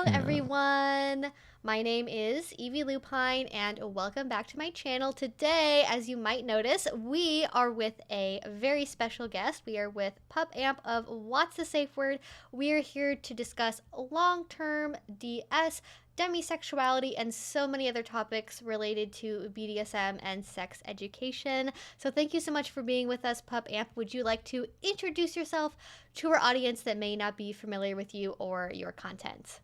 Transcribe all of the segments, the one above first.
Hello, Yeah. everyone. My name is Evie Lupine, and welcome back to my channel. Today, as you might notice, we are with a very special guest. We are with Pup Amp of What's the Safe Word. We are here to discuss long-term DS, demisexuality, and so many other topics related to BDSM and sex education. So thank you so much for being with us, Pup Amp. Would you like to introduce yourself to our audience that may not be familiar with you or your content?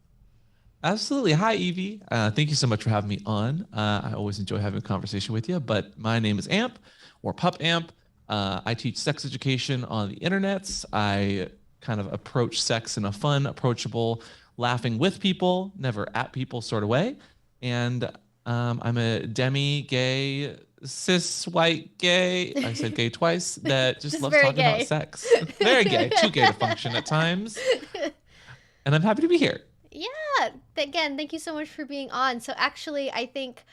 Absolutely. Hi, Evie. Thank you so much for having me on. I always enjoy having a conversation with you, but my name is Amp or Pup Amp. I teach sex education on the internets. I kind of approach sex in a fun, approachable, laughing with people, never at people sort of way. And I'm a gay, cis, white gay. I said gay twice, that just Just loves very talking about gay. sex. Very gay, too gay to function at times. And I'm happy to be here. Yeah, again, thank you so much for being on. So, actually, I think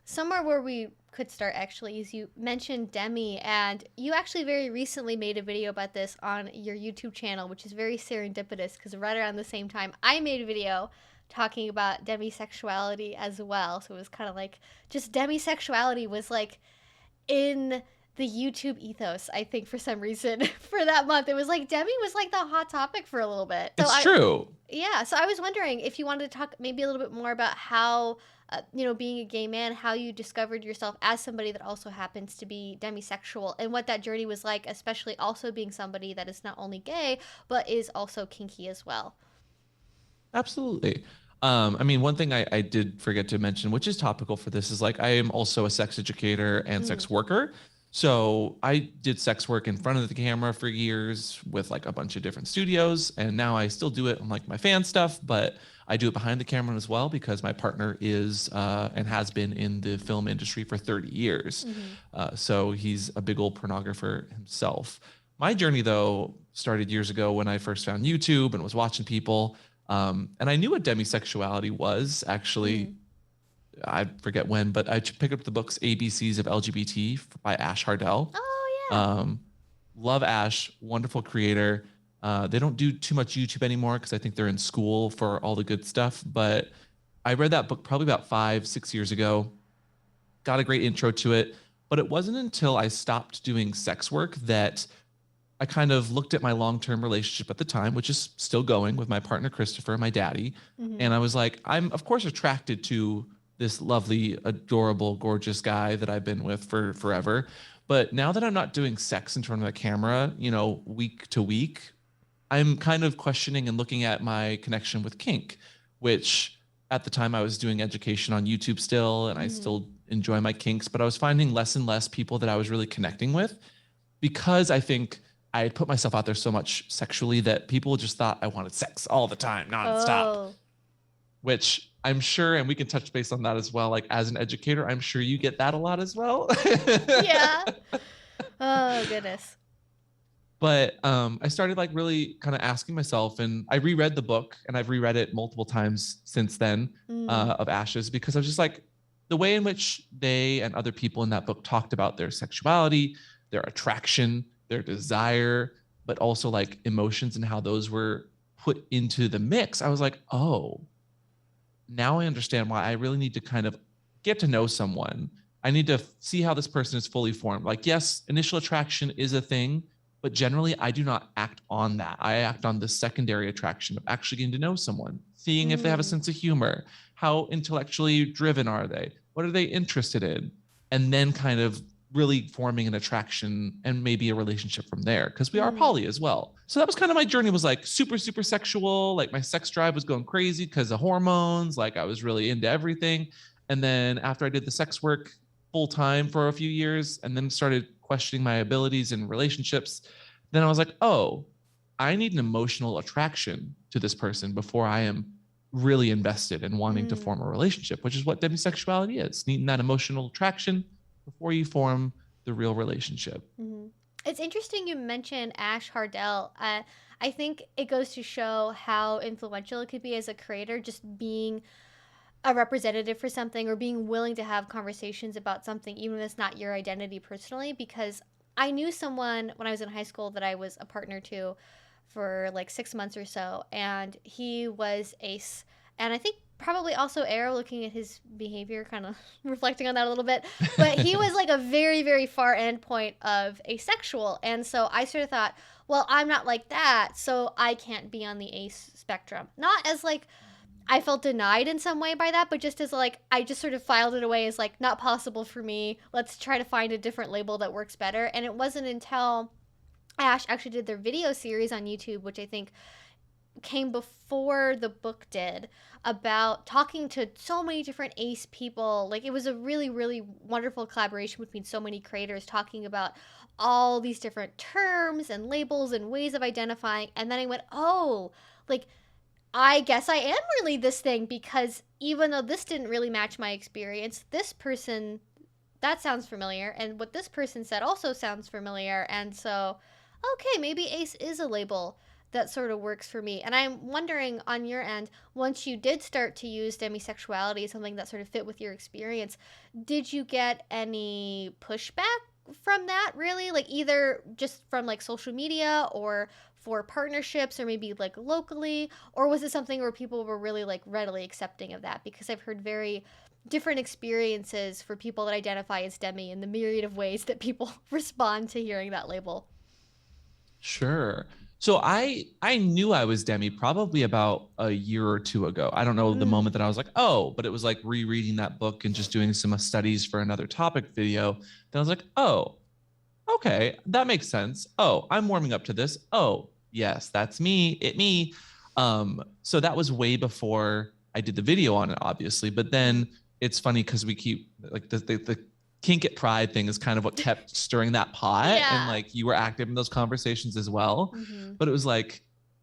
somewhere where we could start actually is you mentioned Demi, and you actually very recently made a video about this on your YouTube channel, which is very serendipitous because right around the same time I made a video talking about demisexuality as well. So, it was kind of like just demisexuality was like in the YouTube ethos, I think, for some reason for that month. It was like Demi was like the hot topic for a little bit. It's true. Yeah, so I was wondering if you wanted to talk maybe a little bit more about how, being a gay man, how you discovered yourself as somebody that also happens to be demisexual and what that journey was like, especially also being somebody that is not only gay, but is also kinky as well. Absolutely. I mean, one thing I did forget to mention, which is topical for this, is like I am also a sex educator and Mm. sex worker. So I did sex work in front of the camera for years with like a bunch of different studios. And now I still do it on like my fan stuff, but I do it behind the camera as well because my partner is and has been in the film industry for 30 years. Mm-hmm. So he's a big old pornographer himself. My journey, though, started years ago when I first found YouTube and was watching people. And I knew what demisexuality was actually. Mm. I forget when, but I picked up the books ABCs of LGBT by Ash Hardell. Oh, yeah. Um, love Ash, wonderful creator. They don't do too much YouTube anymore because I think they're in school for all the good stuff. But I read that book probably about 5, 6 years ago, got a great intro to it. But it wasn't until I stopped doing sex work that I kind of looked at my long-term relationship at the time, which is still going with my partner Christopher, my daddy, Mm-hmm. and I was like, I'm of course attracted to this lovely, adorable, gorgeous guy that I've been with for forever. But now that I'm not doing sex in front of a camera, week to week, I'm kind of questioning and looking at my connection with kink, which at the time I was doing education on YouTube still, and I Mm-hmm. still enjoy my kinks, but I was finding less and less people that I was really connecting with because I think I had put myself out there so much sexually that people just thought I wanted sex all the time, nonstop, Oh, which I'm sure, and we can touch base on that as well. Like as an educator, I'm sure you get that a lot as well. yeah. Oh, goodness. But I started like really kind of asking myself, and I reread the book, and I've reread it multiple times since then Mm. of Ashes because I was just like the way in which they and other people in that book talked about their sexuality, their attraction, their desire, but also like emotions and how those were put into the mix. I was like, oh, now I understand why I really need to kind of get to know someone. I need to see how this person is fully formed. Like, yes, initial attraction is a thing, but generally I do not act on that. I act on the secondary attraction of actually getting to know someone, seeing if they have a Mm. sense of humor, how intellectually driven are they, what are they interested in, and then kind of really forming an attraction and maybe a relationship from there because we are Mm. poly as well. So that was kind of my journey, was like super super sexual, like my sex drive was going crazy because of hormones, like I was really into everything. And then after I did the sex work full time for a few years and then started questioning my abilities in relationships, then I was like, oh, I need an emotional attraction to this person before I am really invested in wanting to Mm. form a relationship, which is what demisexuality is, needing that emotional attraction before you form the real relationship. Mm-hmm. It's interesting you mentioned Ash Hardell. I think it goes to show how influential it could be as a creator, just being a representative for something or being willing to have conversations about something, even if it's not your identity personally. Because I knew someone when I was in high school that I was a partner to for like 6 months or so, and he was and I think probably also Arrow, looking at his behavior, kind of reflecting on that a little bit. But he was like a very, very far end point of asexual. And so I sort of thought, well, I'm not like that, so I can't be on the ace spectrum. Not as like I felt denied in some way by that, but just as like I just sort of filed it away as like not possible for me. Let's try to find a different label that works better. And it wasn't until Ash actually did their video series on YouTube, which I think came before the book did, about talking to so many different ace people. Like it was a really, really wonderful collaboration between so many creators talking about all these different terms and labels and ways of identifying. And then I went, oh, like I guess I am really this thing, because even though this didn't really match my experience, this person, that sounds familiar, and what this person said also sounds familiar. And so, okay, maybe ace is a label that sort of works for me. And I'm wondering on your end, once you did start to use demisexuality as something that sort of fit with your experience, did you get any pushback from that, really? Like either just from like social media or for partnerships or maybe like locally, or was it something where people were really like readily accepting of that? Because I've heard very different experiences for people that identify as demi in the myriad of ways that people respond to hearing that label. Sure. So I knew I was demi probably about a year or two ago. I don't know the moment that I was like, oh, but it was like rereading that book and just doing some studies for another topic video. Then I was like, oh, okay, that makes sense. Oh, I'm warming up to this. Oh, yes, that's me. Me. So that was way before I did the video on it, obviously. But then it's funny because we keep like the kink at pride thing is kind of what kept stirring that pot. Yeah. And like you were active in those conversations as well. Mm-hmm. But it was like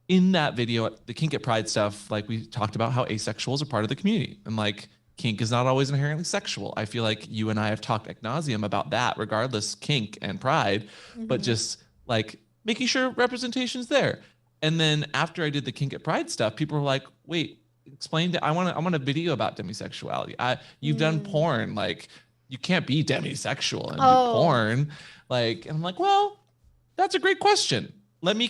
in that video, the kink at pride stuff, like we talked about how asexuals are part of the community, and like kink is not always inherently sexual. I feel like you and I have talked ad nauseum about that, regardless, kink and pride, but just like making sure representation's there. And then after I did the kink at pride stuff, people were like, wait, explain that. I want a video about demisexuality. You've done porn, like you can't be demisexual and do porn. Like, and I'm like, well, that's a great question. Let me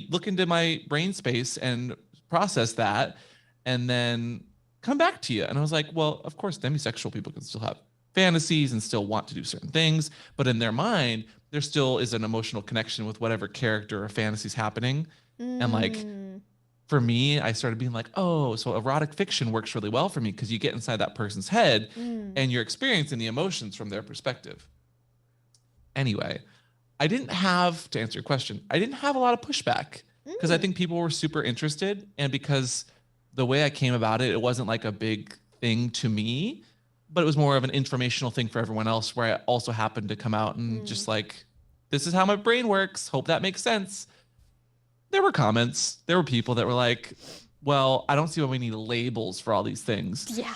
look into my brain space and process that, and then come back to you. And I was like, well, of course, demisexual people can still have fantasies and still want to do certain things, but in their mind, there still is an emotional connection with whatever character or fantasy is happening. And like, for me, I started being like, oh, so erotic fiction works really well for me because you get inside that person's head and you're experiencing the emotions from their perspective. Anyway, I didn't have, to answer your question, I didn't have a lot of pushback because I think people were super interested. And because the way I came about it, it wasn't like a big thing to me, but it was more of an informational thing for everyone else, where I also happened to come out and just like, this is how my brain works. Hope that makes sense. There were comments. There were people that were like, well, I don't see why we need labels for all these things. Yeah.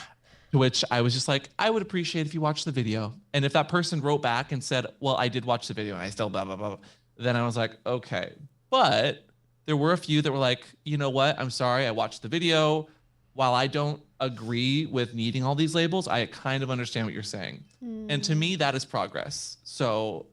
To which I was just like, I would appreciate if you watched the video. And if that person wrote back and said, well, I did watch the video and I still blah, blah, blah, then I was like, okay. But there were a few that were like, you know what? I'm sorry. I watched the video. While I don't agree with needing all these labels, I kind of understand what you're saying. And to me, that is progress. So,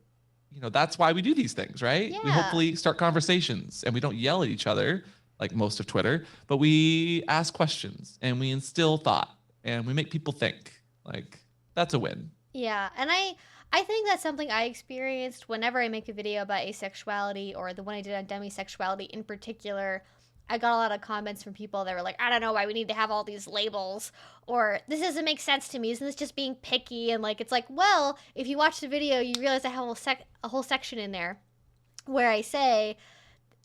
you know, that's why we do these things, right? Yeah. We hopefully start conversations and we don't yell at each other like most of Twitter, but we ask questions and we instill thought and we make people think. Like, that's a win. Yeah, and I think that's something I experienced whenever I make a video about asexuality, or the one I did on demisexuality in particular. I got a lot of comments from people that were like, I don't know why we need to have all these labels, or this doesn't make sense to me. Isn't this just being picky? And like, it's like, well, if you watch the video, you realize I have a whole section in there where I say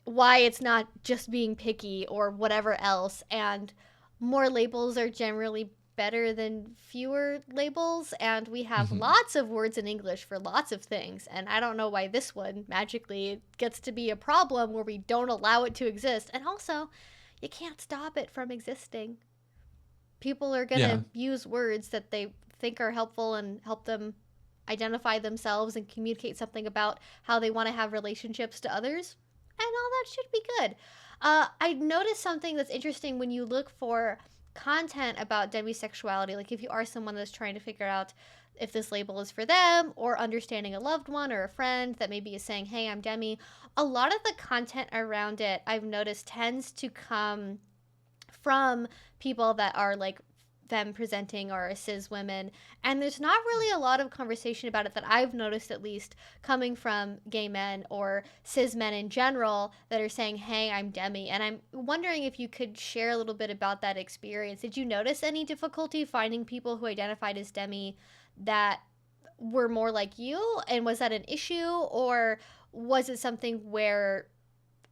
why it's not just being picky or whatever else. And more labels are generally better than fewer labels, and we have lots of words in English for lots of things, and I don't know why this one magically gets to be a problem where we don't allow it to exist. And also, you can't stop it from existing. People are gonna use words that they think are helpful and help them identify themselves and communicate something about how they want to have relationships to others, and all that should be good. I noticed something that's interesting when you look for content about demisexuality. Like if you are someone that's trying to figure out if this label is for them, or understanding a loved one or a friend that maybe is saying, hey, I'm demi, a lot of the content around it I've noticed tends to come from people that are like femme presenting or cis women, and there's not really a lot of conversation about it that I've noticed, at least coming from gay men or cis men in general that are saying, hey, I'm demi. And I'm wondering if you could share a little bit about that experience. Did you notice any difficulty finding people who identified as demi that were more like you, and was that an issue, or was it something where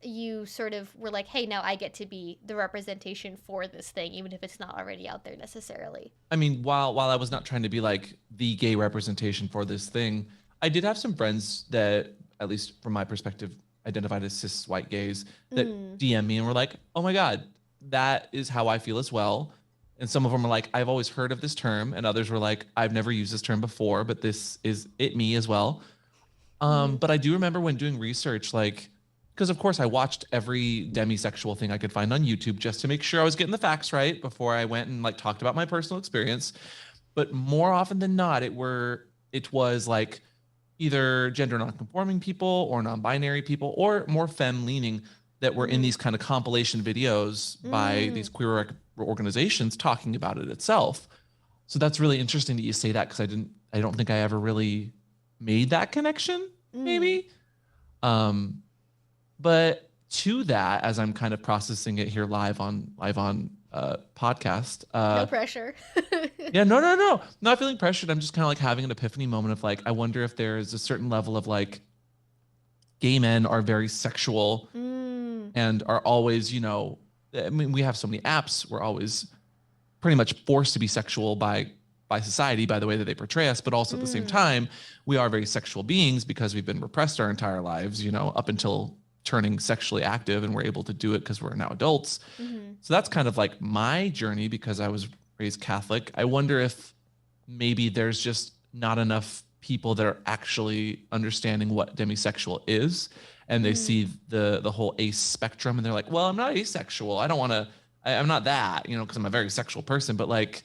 you sort of were like, hey, now I get to be the representation for this thing, even if it's not already out there necessarily? I mean, while I was not trying to be like the gay representation for this thing, I did have some friends that, at least from my perspective, identified as cis white gays that DM me and were like, oh my God, that is how I feel as well. And some of them were like, I've always heard of this term. And others were like, I've never used this term before, but this is it me as well. But I do remember when doing research, like, because of course I watched every demisexual thing I could find on YouTube just to make sure I was getting the facts right before I went and like talked about my personal experience. But more often than not, it was like either gender nonconforming people or non-binary people or more femme leaning that were in these kind of compilation videos by these queer organizations talking about it itself. So that's really interesting that you say that, because I don't think I ever really made that connection, maybe. But to that, as I'm kind of processing it here live on podcast. No pressure. Yeah, no. Not feeling pressured. I'm just kind of like having an epiphany moment of like, I wonder if there's a certain level of like, gay men are very sexual and are always, you know, I mean, we have so many apps. We're always pretty much forced to be sexual by society, by the way that they portray us. But also at the same time, we are very sexual beings because we've been repressed our entire lives, you know, up until turning sexually active, and we're able to do it because we're now adults. So that's kind of like my journey, because I was raised Catholic. I wonder if maybe there's just not enough people that are actually understanding what demisexual is, and they see the whole ace spectrum, and they're like, well, I'm not asexual. I'm not that, you know, because I'm a very sexual person. But like,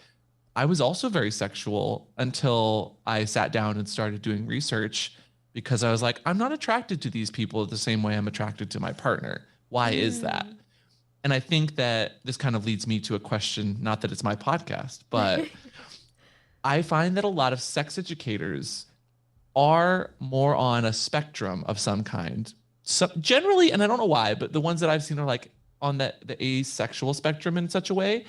I was also very sexual until I sat down and started doing research, because I was like, I'm not attracted to these people the same way I'm attracted to my partner. Why is that? And I think that this kind of leads me to a question, not that it's my podcast, but I find that a lot of sex educators are more on a spectrum of some kind. So generally, and I don't know why, but the ones that I've seen are like on the asexual spectrum in such a way,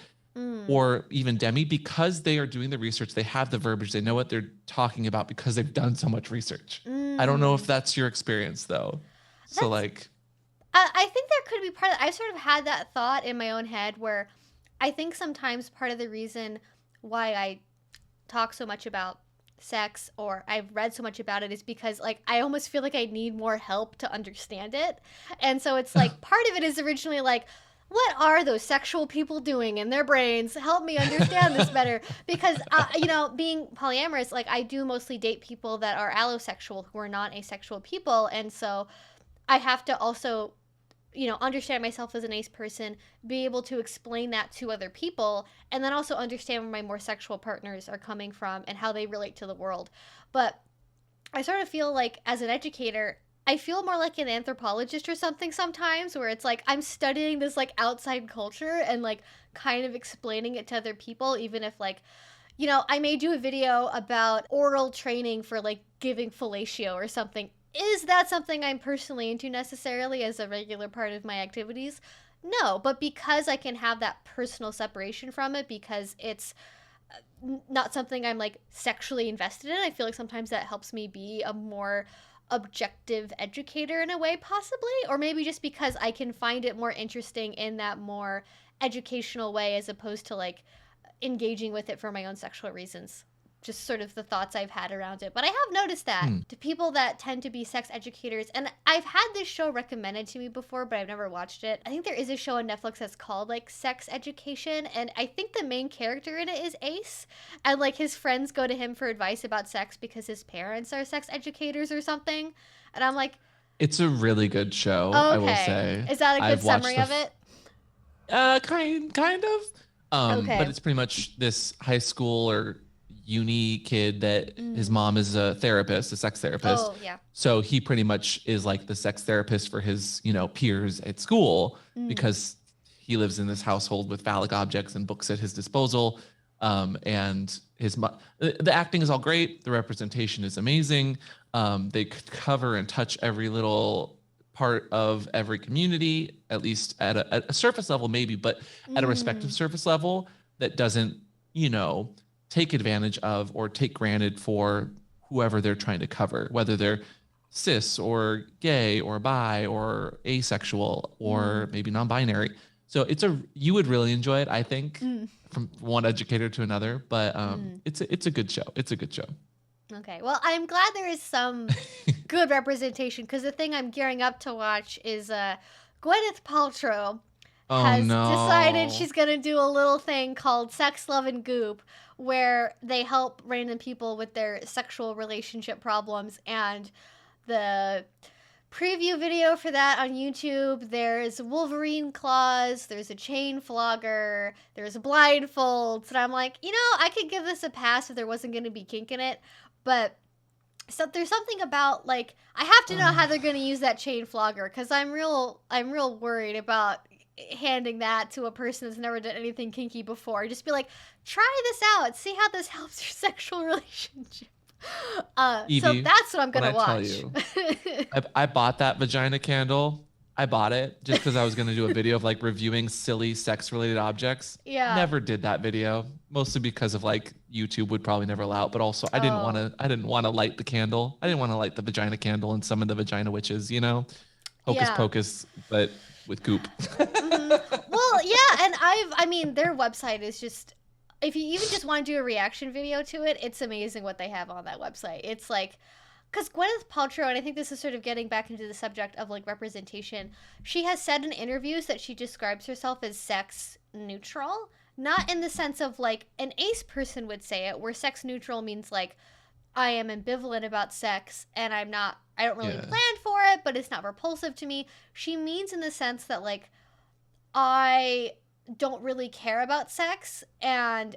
or even demi, because they are doing the research, they have the verbiage, they know what they're talking about because they've done so much research. I don't know if that's your experience though. So like, I think there could be part of, I sort of had that thought in my own head, where I think sometimes part of the reason why I talk so much about sex, or I've read so much about it, is because like I almost feel like I need more help to understand it. And so it's like part of it is originally like, what are those sexual people doing in their brains? Help me understand this better. Because, you know, being polyamorous, like I do mostly date people that are allosexual, who are not asexual people. And so I have to also, you know, understand myself as an ace person, be able to explain that to other people, and then also understand where my more sexual partners are coming from and how they relate to the world. But I sort of feel like as an educator, I feel more like an anthropologist or something sometimes, where it's like I'm studying this like outside culture and like kind of explaining it to other people, even if like, you know, I may do a video about oral training for like giving fellatio or something. Is that something I'm personally into necessarily as a regular part of my activities? No, but because I can have that personal separation from it, because it's not something I'm like sexually invested in, I feel like sometimes that helps me be a more objective educator in a way, possibly. Or maybe just because I can find it more interesting in that more educational way, as opposed to like engaging with it for my own sexual reasons. Just sort of the thoughts I've had around it. But I have noticed that to people that tend to be sex educators, and I've had this show recommended to me before, but I've never watched it. I think there is a show on Netflix that's called like Sex Education, and I think the main character in it is Ace, and like his friends go to him for advice about sex because his parents are sex educators or something. And I'm like, it's a really good show, I will say. Is that a good I've watched summary of it? Kind of. Okay. But it's pretty much this high school or uni kid that his mom is a therapist, a sex therapist. Oh, yeah. So he pretty much is like the sex therapist for his, you know, peers at school, because he lives in this household with phallic objects and books at his disposal. And the acting is all great. The representation is amazing. They cover and touch every little part of every community, at least at a surface level, maybe, but at a respective surface level that doesn't, take advantage of or take granted for whoever they're trying to cover, whether they're cis or gay or bi or asexual or maybe non-binary. So you would really enjoy it, I think, from one educator to another. But it's a good show. It's a good show. Okay, well, I'm glad there is some good representation, because the thing I'm gearing up to watch is Gwyneth Paltrow has decided she's going to do a little thing called Sex, Love, and Goop, where they help random people with their sexual relationship problems. And the preview video for that on YouTube, there's Wolverine claws, there's a chain flogger, there's blindfolds, and I'm like, I could give this a pass if there wasn't going to be kink in it, but so there's something about, like, I have to know how they're going to use that chain flogger, because I'm real worried about handing that to a person that's never done anything kinky before. Just be like, try this out, see how this helps your sexual relationship. Evie, so that's what I'm gonna watch. Tell you, I bought that vagina candle. I bought it just because I was gonna do a video of like reviewing silly sex-related objects. Yeah. Never did that video, mostly because of like YouTube would probably never allow it, but also I didn't want to light the candle. I didn't want to light the vagina candle and summon the vagina witches. Hocus pocus, but with goop. Well, yeah, and I mean, their website is just, if you even just want to do a reaction video to it, it's amazing what they have on that website. It's like, because Gwyneth Paltrow, and I think this is sort of getting back into the subject of like representation, she has said in interviews that she describes herself as sex neutral, not in the sense of like an ace person would say it, where sex neutral means like, I am ambivalent about sex and I don't really plan for it, but it's not repulsive to me. She means in the sense that like, I don't really care about sex, and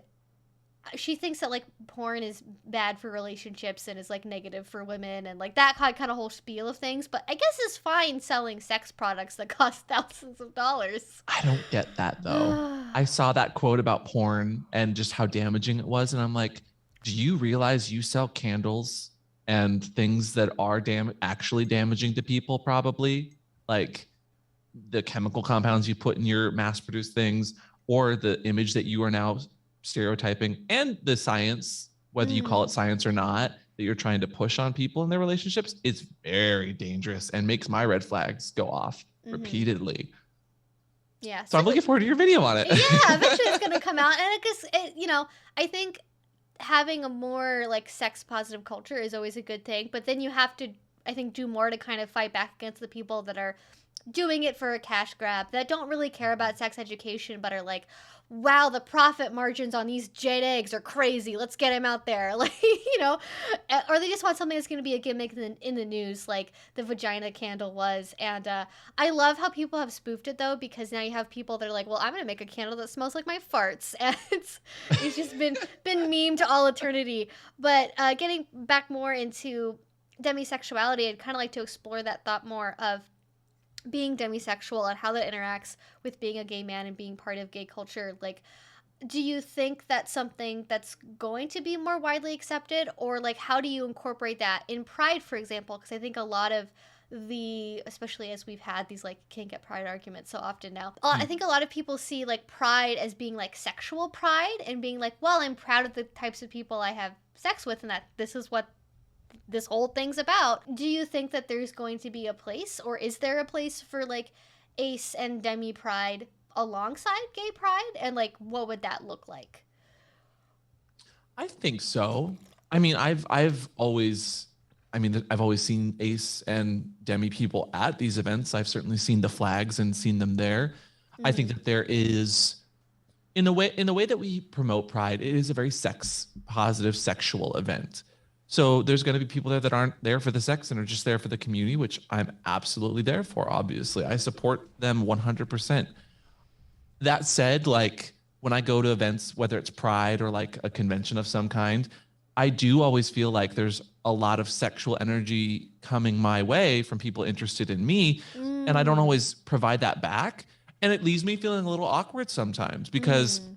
she thinks that like porn is bad for relationships and is like negative for women and like that kind of whole spiel of things, but I guess it's fine selling sex products that cost thousands of dollars. I don't get that though. I saw that quote about porn and just how damaging it was, and I'm like, do you realize you sell candles and things that are actually damaging to people? Probably, like the chemical compounds you put in your mass-produced things, or the image that you are now stereotyping, and the science, whether you call it science or not, that you're trying to push on people in their relationships, is very dangerous and makes my red flags go off repeatedly. Yeah. So I'm looking forward to your video on it. Yeah, eventually it's going to come out. And I think having a more like sex positive culture is always a good thing, but then you have to, I think, do more to kind of fight back against the people that are doing it for a cash grab, that don't really care about sex education, but are like, wow, the profit margins on these jade eggs are crazy, let's get them out there. Like, or they just want something that's going to be a gimmick in the news, like the vagina candle was. And I love how people have spoofed it though, because now you have people that are like, well, I'm going to make a candle that smells like my farts. And it's just been memed to all eternity. But getting back more into demisexuality, I'd kind of like to explore that thought more of being demisexual and how that interacts with being a gay man and being part of gay culture. Like, do you think that's something that's going to be more widely accepted, or like how do you incorporate that in Pride, for example? Because I think a lot of especially as we've had these like kink at Pride arguments so often now, I think a lot of people see like Pride as being like sexual pride and being like, well, I'm proud of the types of people I have sex with and that this is what this whole thing's about. Do you think that there's going to be a place, or is there a place for like ace and demi pride alongside gay pride, and like what would that look like? I think so. I mean, I've always seen ace and demi people at these events. I've certainly seen the flags and seen them there. I think that there is, in the way that we promote Pride, it is a very sex positive sexual event. So there's going to be people there that aren't there for the sex and are just there for the community, which I'm absolutely there for. Obviously, I support them 100%. That said, like when I go to events, whether it's Pride or like a convention of some kind, I do always feel like there's a lot of sexual energy coming my way from people interested in me. And I don't always provide that back. And it leaves me feeling a little awkward sometimes because Mm.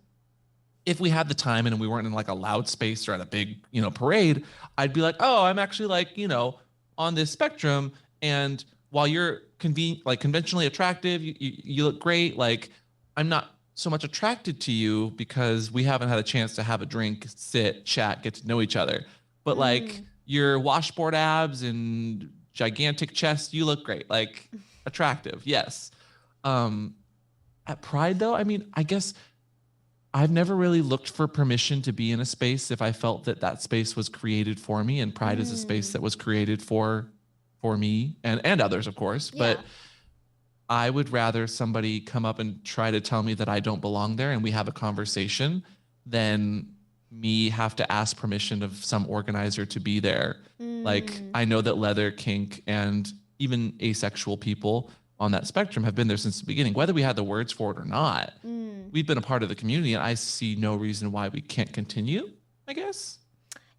if we had the time and we weren't in like a loud space or at a big, parade, I'd be like, oh, I'm actually like, on this spectrum. And while you're conventionally attractive, you look great. Like, I'm not so much attracted to you because we haven't had a chance to have a drink, sit, chat, get to know each other. But like Mm. your washboard abs and gigantic chest, you look great. Like attractive, yes. Um, at Pride though, I mean, I guess I've never really looked for permission to be in a space if I felt that that space was created for me, and Pride is a space Mm. that was created for me and others, of course. Yeah. But I would rather somebody come up and try to tell me that I don't belong there and we have a conversation than me have to ask permission of some organizer to be there. Like Mm. I know that leather, kink, and even asexual people on that spectrum have been there since the beginning, whether we had the words for it or not. Mm. We've been a part of the community, and I see no reason why we can't continue, I guess.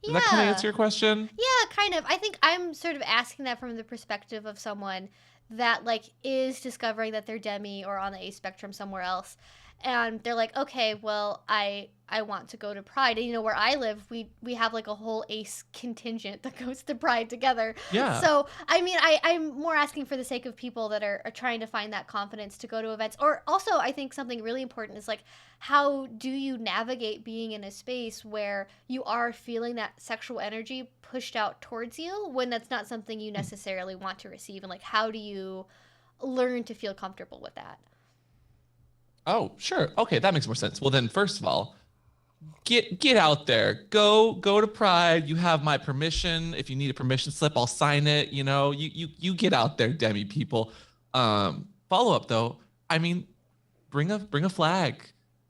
Does that kind of Yeah. answer your question? Yeah, kind of. I think I'm sort of asking that from the perspective of someone that like is discovering that they're demi or on the A spectrum somewhere else. And they're like, okay, well, I want to go to Pride. And where I live, we have like a whole ace contingent that goes to Pride together. Yeah. So I mean, I'm more asking for the sake of people that are trying to find that confidence to go to events. Or also I think something really important is like, how do you navigate being in a space where you are feeling that sexual energy pushed out towards you when that's not something you necessarily want to receive? And like, how do you learn to feel comfortable with that? Oh, sure. Okay, that makes more sense. Well, then, first of all, get out there. Go to Pride. You have my permission. If you need a permission slip, I'll sign it. You get out there, demi people. Follow up though. I mean, bring a flag.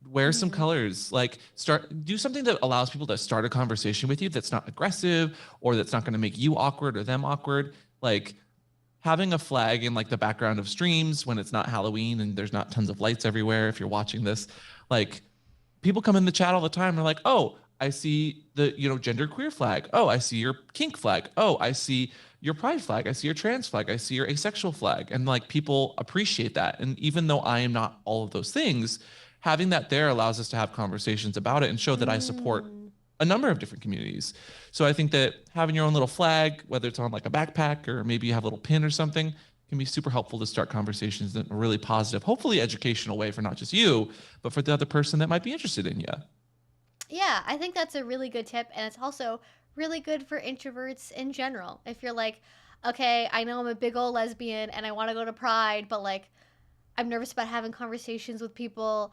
Wear some Mm. colors. Like do something that allows people to start a conversation with you that's not aggressive or that's not going to make you awkward or them awkward. Like having a flag in like the background of streams when it's not Halloween and there's not tons of lights everywhere if you're watching this, like people come in the chat all the time and they're like, oh, I see the gender queer flag. Oh, I see your kink flag. Oh, I see your pride flag. I see your trans flag. I see your asexual flag. And like people appreciate that. And even though I am not all of those things, having that there allows us to have conversations about it and show that I support Mm. a number of different communities. So I think that having your own little flag, whether it's on like a backpack or maybe you have a little pin or something, can be super helpful to start conversations in a really positive, hopefully educational way for not just you, but for the other person that might be interested in you. Yeah, I think that's a really good tip. And it's also really good for introverts in general. If you're like, okay, I know I'm a big old lesbian and I want to go to Pride, but like, I'm nervous about having conversations with people.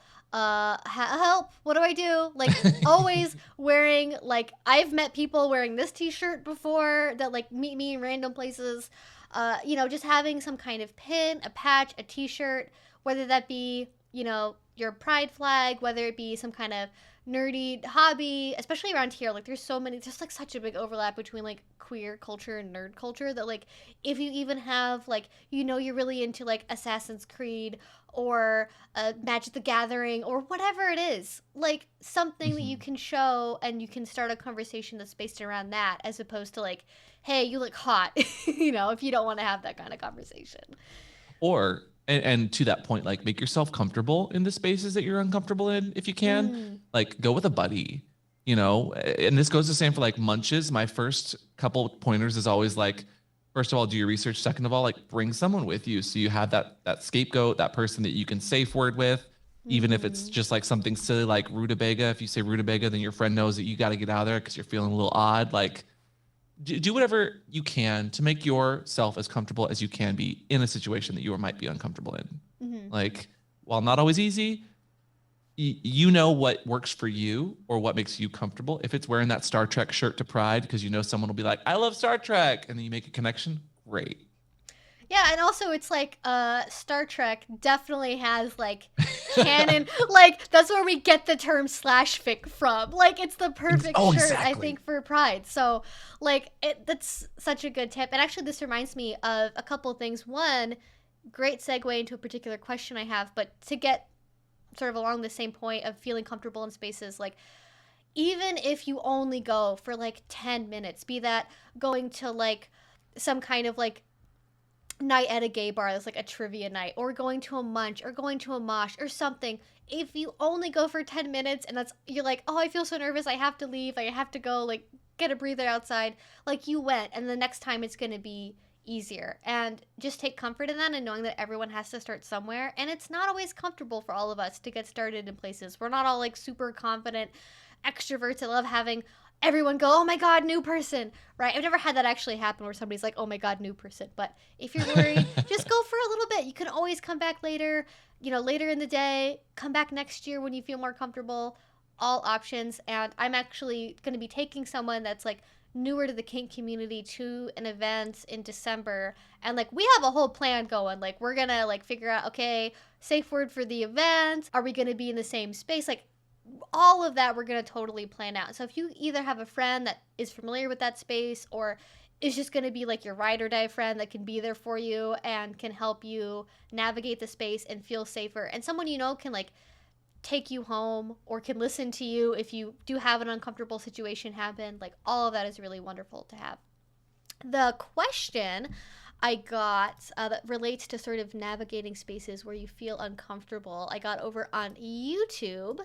Help! What do I do? Like, always wearing like I've met people wearing this T-shirt before that like meet me in random places. Just having some kind of pin, a patch, a T-shirt, whether that be your pride flag, whether it be some kind of nerdy hobby, especially around here. Like, there's so many, just like such a big overlap between like queer culture and nerd culture that like if you even have like you're really into like Assassin's Creed or Magic the Gathering or whatever it is, like something that you Mhm. can show and you can start a conversation that's based around that as opposed to like, hey, you look hot, if you don't want to have that kind of conversation. Or and to that point, like make yourself comfortable in the spaces that you're uncomfortable in if you can. Mm. Like go with a buddy, and this goes the same for like munches. My first couple pointers is always like, first of all, do your research. Second of all, like bring someone with you so you have that scapegoat, that person that you can safe word with, even if it's Mm. just like something silly like rutabaga. If you say rutabaga, then your friend knows that you got to get out of there because you're feeling a little odd. Like do whatever you can to make yourself as comfortable as you can be in a situation that you might be uncomfortable in. Mm-hmm. Like, while not always easy, you know what works for you or what makes you comfortable. If it's wearing that Star Trek shirt to Pride because someone will be like, I love Star Trek, and then you make a connection, great. Yeah, and also it's like Star Trek definitely has like canon, like that's where we get the term slash fic from. Like it's the perfect Oh, shirt I exactly. think for Pride. So like that's such a good tip. And actually this reminds me of a couple of things. One, great segue into a particular question I have, but to get sort of along the same point of feeling comfortable in spaces, like even if you only go for like 10 minutes, be that going to like some kind of like night at a gay bar that's like a trivia night, or going to a munch, or going to a mosh or something, if you only go for 10 minutes and that's, you're like, oh, I feel so nervous, I have to leave, I have to go, like, get a breather outside, like, you went, and the next time it's gonna be easier. And just take comfort in that and knowing that everyone has to start somewhere. And it's not always comfortable for all of us to get started in places. We're not all like super confident extroverts that love having everyone go, oh my God, new person, right? I've never had that actually happen where somebody's like, oh my God, new person. But if you're worried, just go for a little bit. You can always come back later, you know, later in the day, come back next year when you feel more comfortable. All options. And I'm actually going to be taking someone that's like newer to the kink community to an event in December. And like, we have a whole plan going. Like, we're going to like figure out, okay, safe word for the event. Are we going to be in the same space? Like, all of that we're going to totally plan out. So if you either have a friend that is familiar with that space, or is just going to be like your ride or die friend that can be there for you and can help you navigate the space and feel safer, and someone you know can like take you home or can listen to you if you do have an uncomfortable situation happen, like, all of that is really wonderful to have. The question I got that relates to sort of navigating spaces where you feel uncomfortable, I got over on YouTube.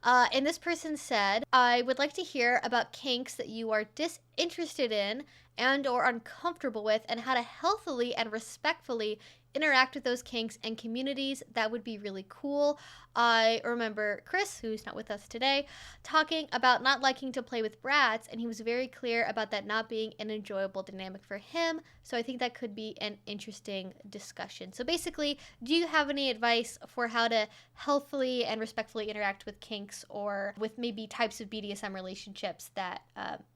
And this person said, I would like to hear about kinks that you are disinterested in and or uncomfortable with, and how to healthily and respectfully interact with those kinks and communities. That would be really cool. I remember Chris, who's not with us today, talking about not liking to play with brats, and he was very clear about that not being an enjoyable dynamic for him. So I think that could be an interesting discussion. So basically, do you have any advice for how to healthily and respectfully interact with kinks, or with maybe types of BDSM relationships that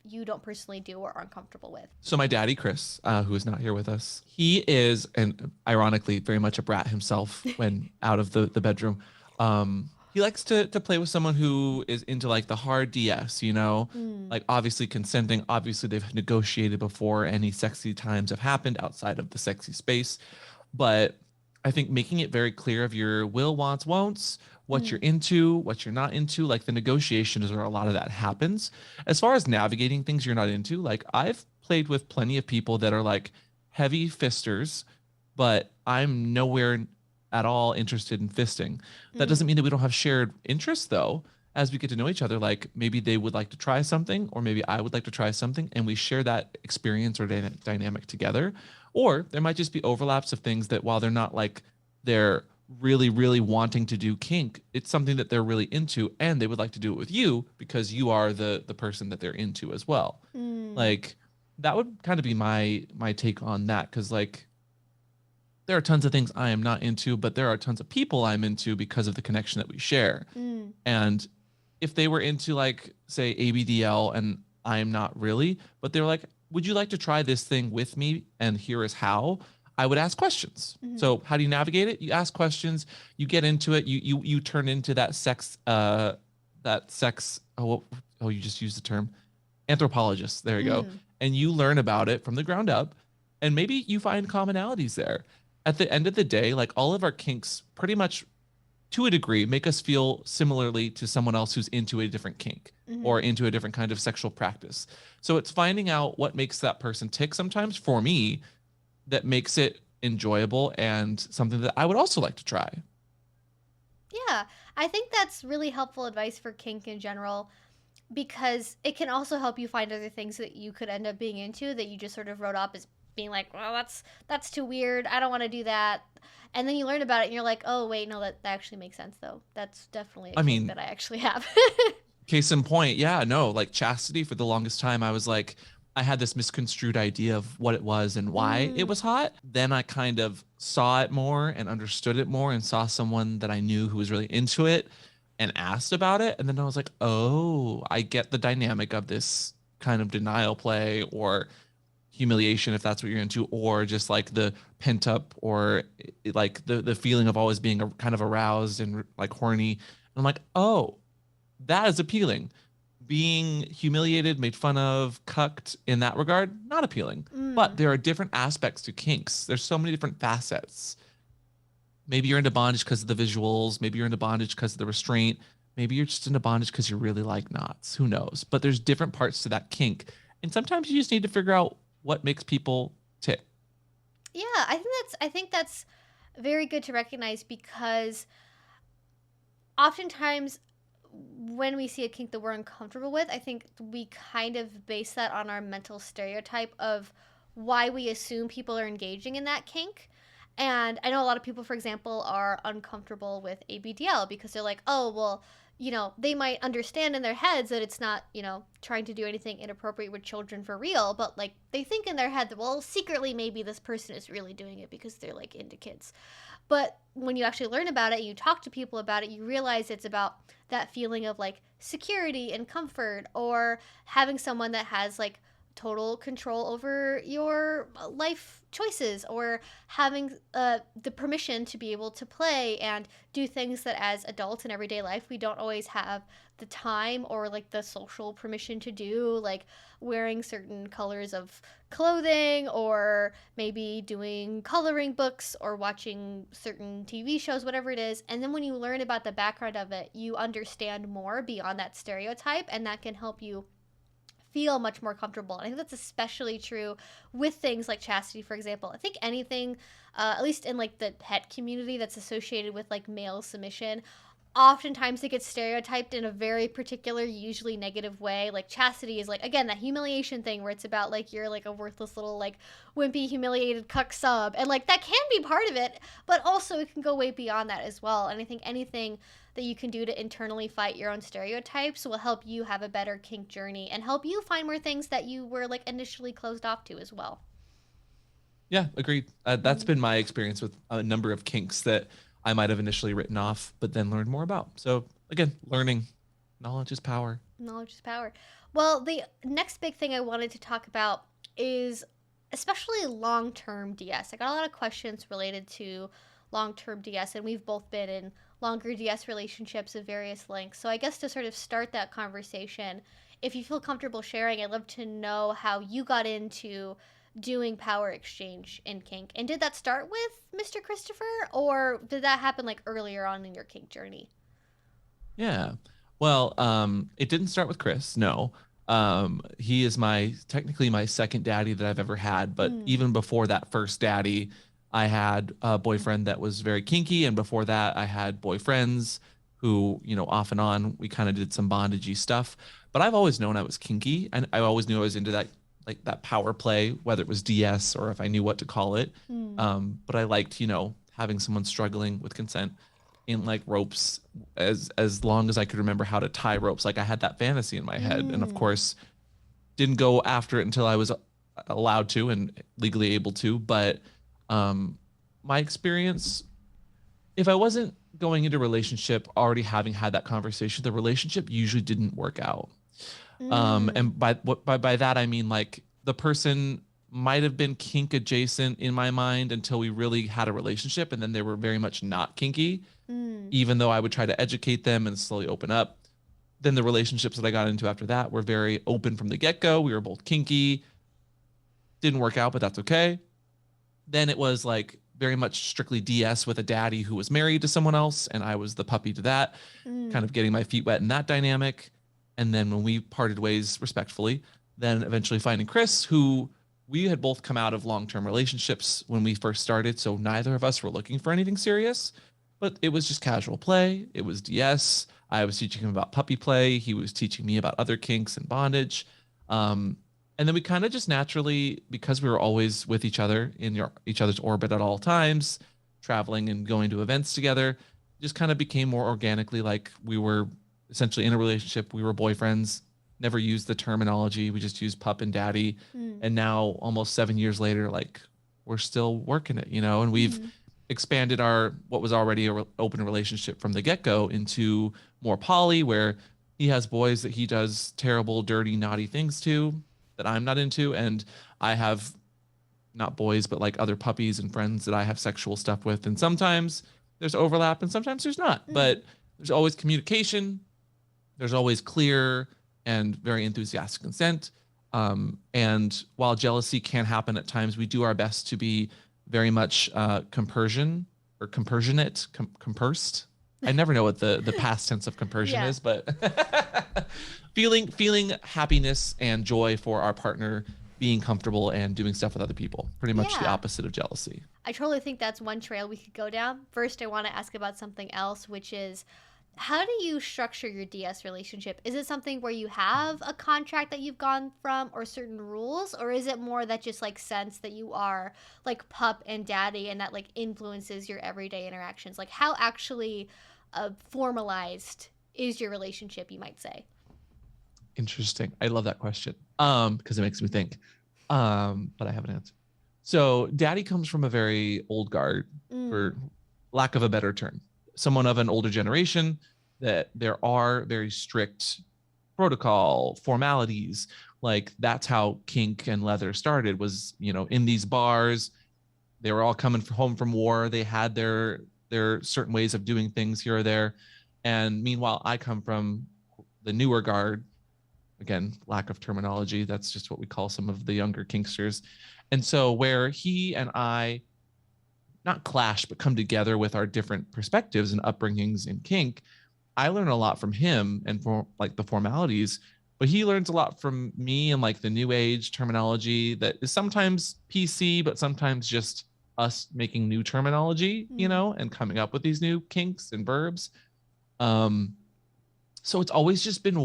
you don't personally do or are uncomfortable with? So my daddy, Chris, who is not here with us, he is, and ironically, very much a brat himself when out of the bedroom. He likes to play with someone who is into like the hard DS, you know, like obviously consenting. Obviously, they've negotiated before any sexy times have happened outside of the sexy space. But I think making it very clear of your will, wants, won'ts, what you're into, what you're not into, like the negotiation is where a lot of that happens. As far as navigating things you're not into, like I've played with plenty of people that are like heavy fisters, but I'm nowhere at all interested in fisting. That doesn't mean that we don't have shared interests though. As we get to know each other, like maybe they would like to try something, or maybe I would like to try something, and we share that experience or dynamic together. Or there might just be overlaps of things that, while they're not like they're really, really wanting to do kink, it's something that they're really into, and they would like to do it with you because you are the person that they're into as well. Like that would kind of be my take on that, because like there are tons of things I am not into, but there are tons of people I'm into because of the connection that we share. And if they were into like say ABDL and I am not really, but they're like, would you like to try this thing with me? And here is how. I would ask questions. So how do you navigate it? You ask questions, you get into it, you turn into that sex oh, you just used the term anthropologist. There you go. And you learn about it from the ground up, and maybe you find commonalities there. At the end of the day, like all of our kinks pretty much to a degree make us feel similarly to someone else who's into a different kink or into a different kind of sexual practice. So it's finding out what makes that person tick sometimes, for me, that makes it enjoyable and something that I would also like to try. Yeah, I think that's really helpful advice for kink in general, because it can also help you find other things that you could end up being into that you just sort of wrote off as being like, well, that's too weird, I don't want to do that. And then you learn about it and you're like, oh wait, no, that actually makes sense though. That's definitely a I kink mean, that I actually have. case in point, yeah, no, like chastity, for the longest time, I was like, I had this misconstrued idea of what it was and why it was hot. Then I kind of saw it more and understood it more and saw someone that I knew who was really into it and asked about it. And then I was like, oh, I get the dynamic of this kind of denial play or humiliation, if that's what you're into, or just like the pent up, or like the feeling of always being kind of aroused and like horny. And I'm like, oh, that is appealing. Being humiliated, made fun of, cucked in that regard, not appealing. But there are different aspects to kinks. There's so many different facets. Maybe you're into bondage because of the visuals. Maybe you're into bondage because of the restraint. Maybe you're just into bondage because you really like knots. Who knows? But there's different parts to that kink. And sometimes you just need to figure out what makes people tick. Yeah, I think that's very good to recognize, because oftentimes when we see a kink that we're uncomfortable with, I think we kind of base that on our mental stereotype of why we assume people are engaging in that kink. And I know a lot of people, for example, are uncomfortable with ABDL because they're like, oh, well, they might understand in their heads that it's not, trying to do anything inappropriate with children for real, but like they think in their head that, well, secretly maybe this person is really doing it because they're like into kids. But when you actually learn about it, you talk to people about it, you realize it's about that feeling of like security and comfort, or having someone that has like total control over your life choices, or having the permission to be able to play and do things that as adults in everyday life we don't always have the time or like the social permission to do, like wearing certain colors of clothing, or maybe doing coloring books or watching certain TV shows, whatever it is. And then when you learn about the background of it, you understand more beyond that stereotype, and that can help you feel much more comfortable. And I think that's especially true with things like chastity, for example. I think anything, at least in like the het community, that's associated with like male submission, oftentimes it gets stereotyped in a very particular, usually negative way. Like chastity is like, again, that humiliation thing where it's about like you're like a worthless little like wimpy humiliated cuck sub, and like that can be part of it, but also it can go way beyond that as well. And I think anything that you can do to internally fight your own stereotypes will help you have a better kink journey and help you find more things that you were like initially closed off to as well. Yeah, agreed. That's been my experience with a number of kinks that I might have initially written off, but then learned more about. So again, learning, knowledge is power. Knowledge is power. Well, the next big thing I wanted to talk about is especially long term DS. I got a lot of questions related to long term DS, and we've both been in longer DS relationships of various lengths. So I guess to sort of start that conversation, if you feel comfortable sharing, I'd love to know how you got into doing power exchange in kink. And did that start with Mr. Christopher, or did that happen like earlier on in your kink journey? Yeah. Well, it didn't start with Chris. No. He is technically my second daddy that I've ever had. But even before that first daddy, I had a boyfriend that was very kinky. And before that, I had boyfriends who, off and on, we kind of did some bondagey stuff. But I've always known I was kinky. And I always knew I was into that, like that power play, whether it was DS or if I knew what to call it. But I liked, having someone struggling with consent in like ropes as long as I could remember how to tie ropes. Like I had that fantasy in my head, and of course didn't go after it until I was allowed to and legally able to. But my experience, if I wasn't going into a relationship already having had that conversation, the relationship usually didn't work out. And by that I mean like the person might have been kink adjacent in my mind until we really had a relationship, and then they were very much not kinky, even though I would try to educate them and slowly open up. Then the relationships that I got into after that were very open from the get-go. We were both kinky. Didn't work out, but that's okay. Then it was like very much strictly DS with a daddy who was married to someone else, and I was the puppy to that, kind of getting my feet wet in that dynamic. And then when we parted ways respectfully, then eventually finding Chris, who we had both come out of long-term relationships when we first started. So neither of us were looking for anything serious, but it was just casual play. It was DS. I was teaching him about puppy play. He was teaching me about other kinks and bondage. And then we kind of just naturally, because we were always with each other in each other's orbit at all times, traveling and going to events together, just kind of became more organically like we were essentially in a relationship. We were boyfriends, never used the terminology. We just used pup and daddy. And now almost 7 years later, like we're still working it, and we've expanded what was already an open relationship from the get-go into more poly, where he has boys that he does terrible, dirty, naughty things to that I'm not into. And I have not boys, but like other puppies and friends that I have sexual stuff with. And sometimes there's overlap and sometimes there's not, but there's always communication. There's always clear and very enthusiastic consent. And while jealousy can happen at times, we do our best to be very much compersion or compersionate, compersed. I never know what the past tense of compersion is, but feeling happiness and joy for our partner being comfortable and doing stuff with other people. Pretty much the Yeah. opposite of jealousy. I totally think that's one trail we could go down. First, I want to ask about something else, which is how do you structure your DS relationship? Is it something where you have a contract that you've gone from or certain rules, or is it more that just like sense that you are like pup and daddy and that like influences your everyday interactions? Like how actually formalized is your relationship, you might say? Interesting. I love that question because it makes me think. But I have an answer. So daddy comes from a very old guard, for lack of a better term, someone of an older generation, that there are very strict protocol formalities. Like that's how kink and leather started, was, you know, in these bars. They were all coming home from war. They had their certain ways of doing things here or there. And meanwhile, I come from the newer guard. Again, lack of terminology. That's just what we call some of the younger kinksters. And so where he and I not clash, but come together with our different perspectives and upbringings in kink, I learn a lot from him and for like the formalities, but he learns a lot from me and like the new age terminology that is sometimes PC, but sometimes just us making new terminology, you know, and coming up with these new kinks and verbs. So it's always just been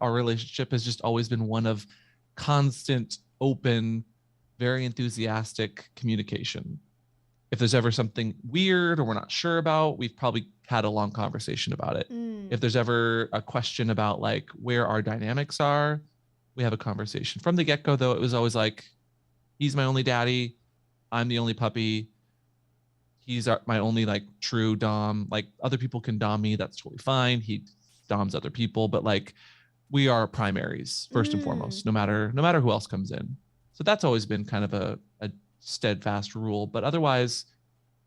our relationship has just always been one of constant, open, very enthusiastic communication. If there's ever something weird or we're not sure about, we've probably had a long conversation about it. If there's ever a question about like where our dynamics are, we have a conversation. From the get-go, though, it was always like, he's my only daddy, I'm the only puppy, he's my only like true dom. Like other people can dom me, that's totally fine. He doms other people, but like we are primaries first and foremost, no matter who else comes in. So that's always been kind of a steadfast rule. But otherwise,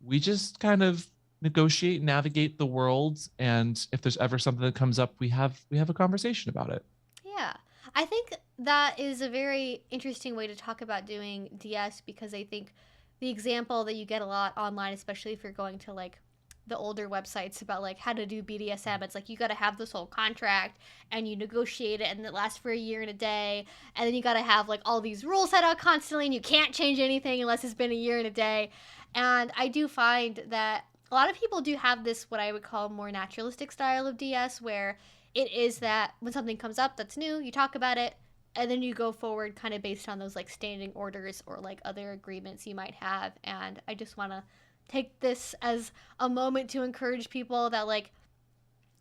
we just kind of negotiate, navigate the world, and if there's ever something that comes up, we have a conversation about it. Yeah. I think that is a very interesting way to talk about doing DS, because I think the example that you get a lot online, especially if you're going to like the older websites about like how to do BDSM, it's like you got to have this whole contract and you negotiate it and it lasts for a year and a day, and then you got to have like all these rules set out constantly and you can't change anything unless it's been a year and a day. And I do find that a lot of people do have this what I would call more naturalistic style of DS, where it is that when something comes up that's new, you talk about it, and then you go forward kind of based on those like standing orders or like other agreements you might have. And I just want to take this as a moment to encourage people that like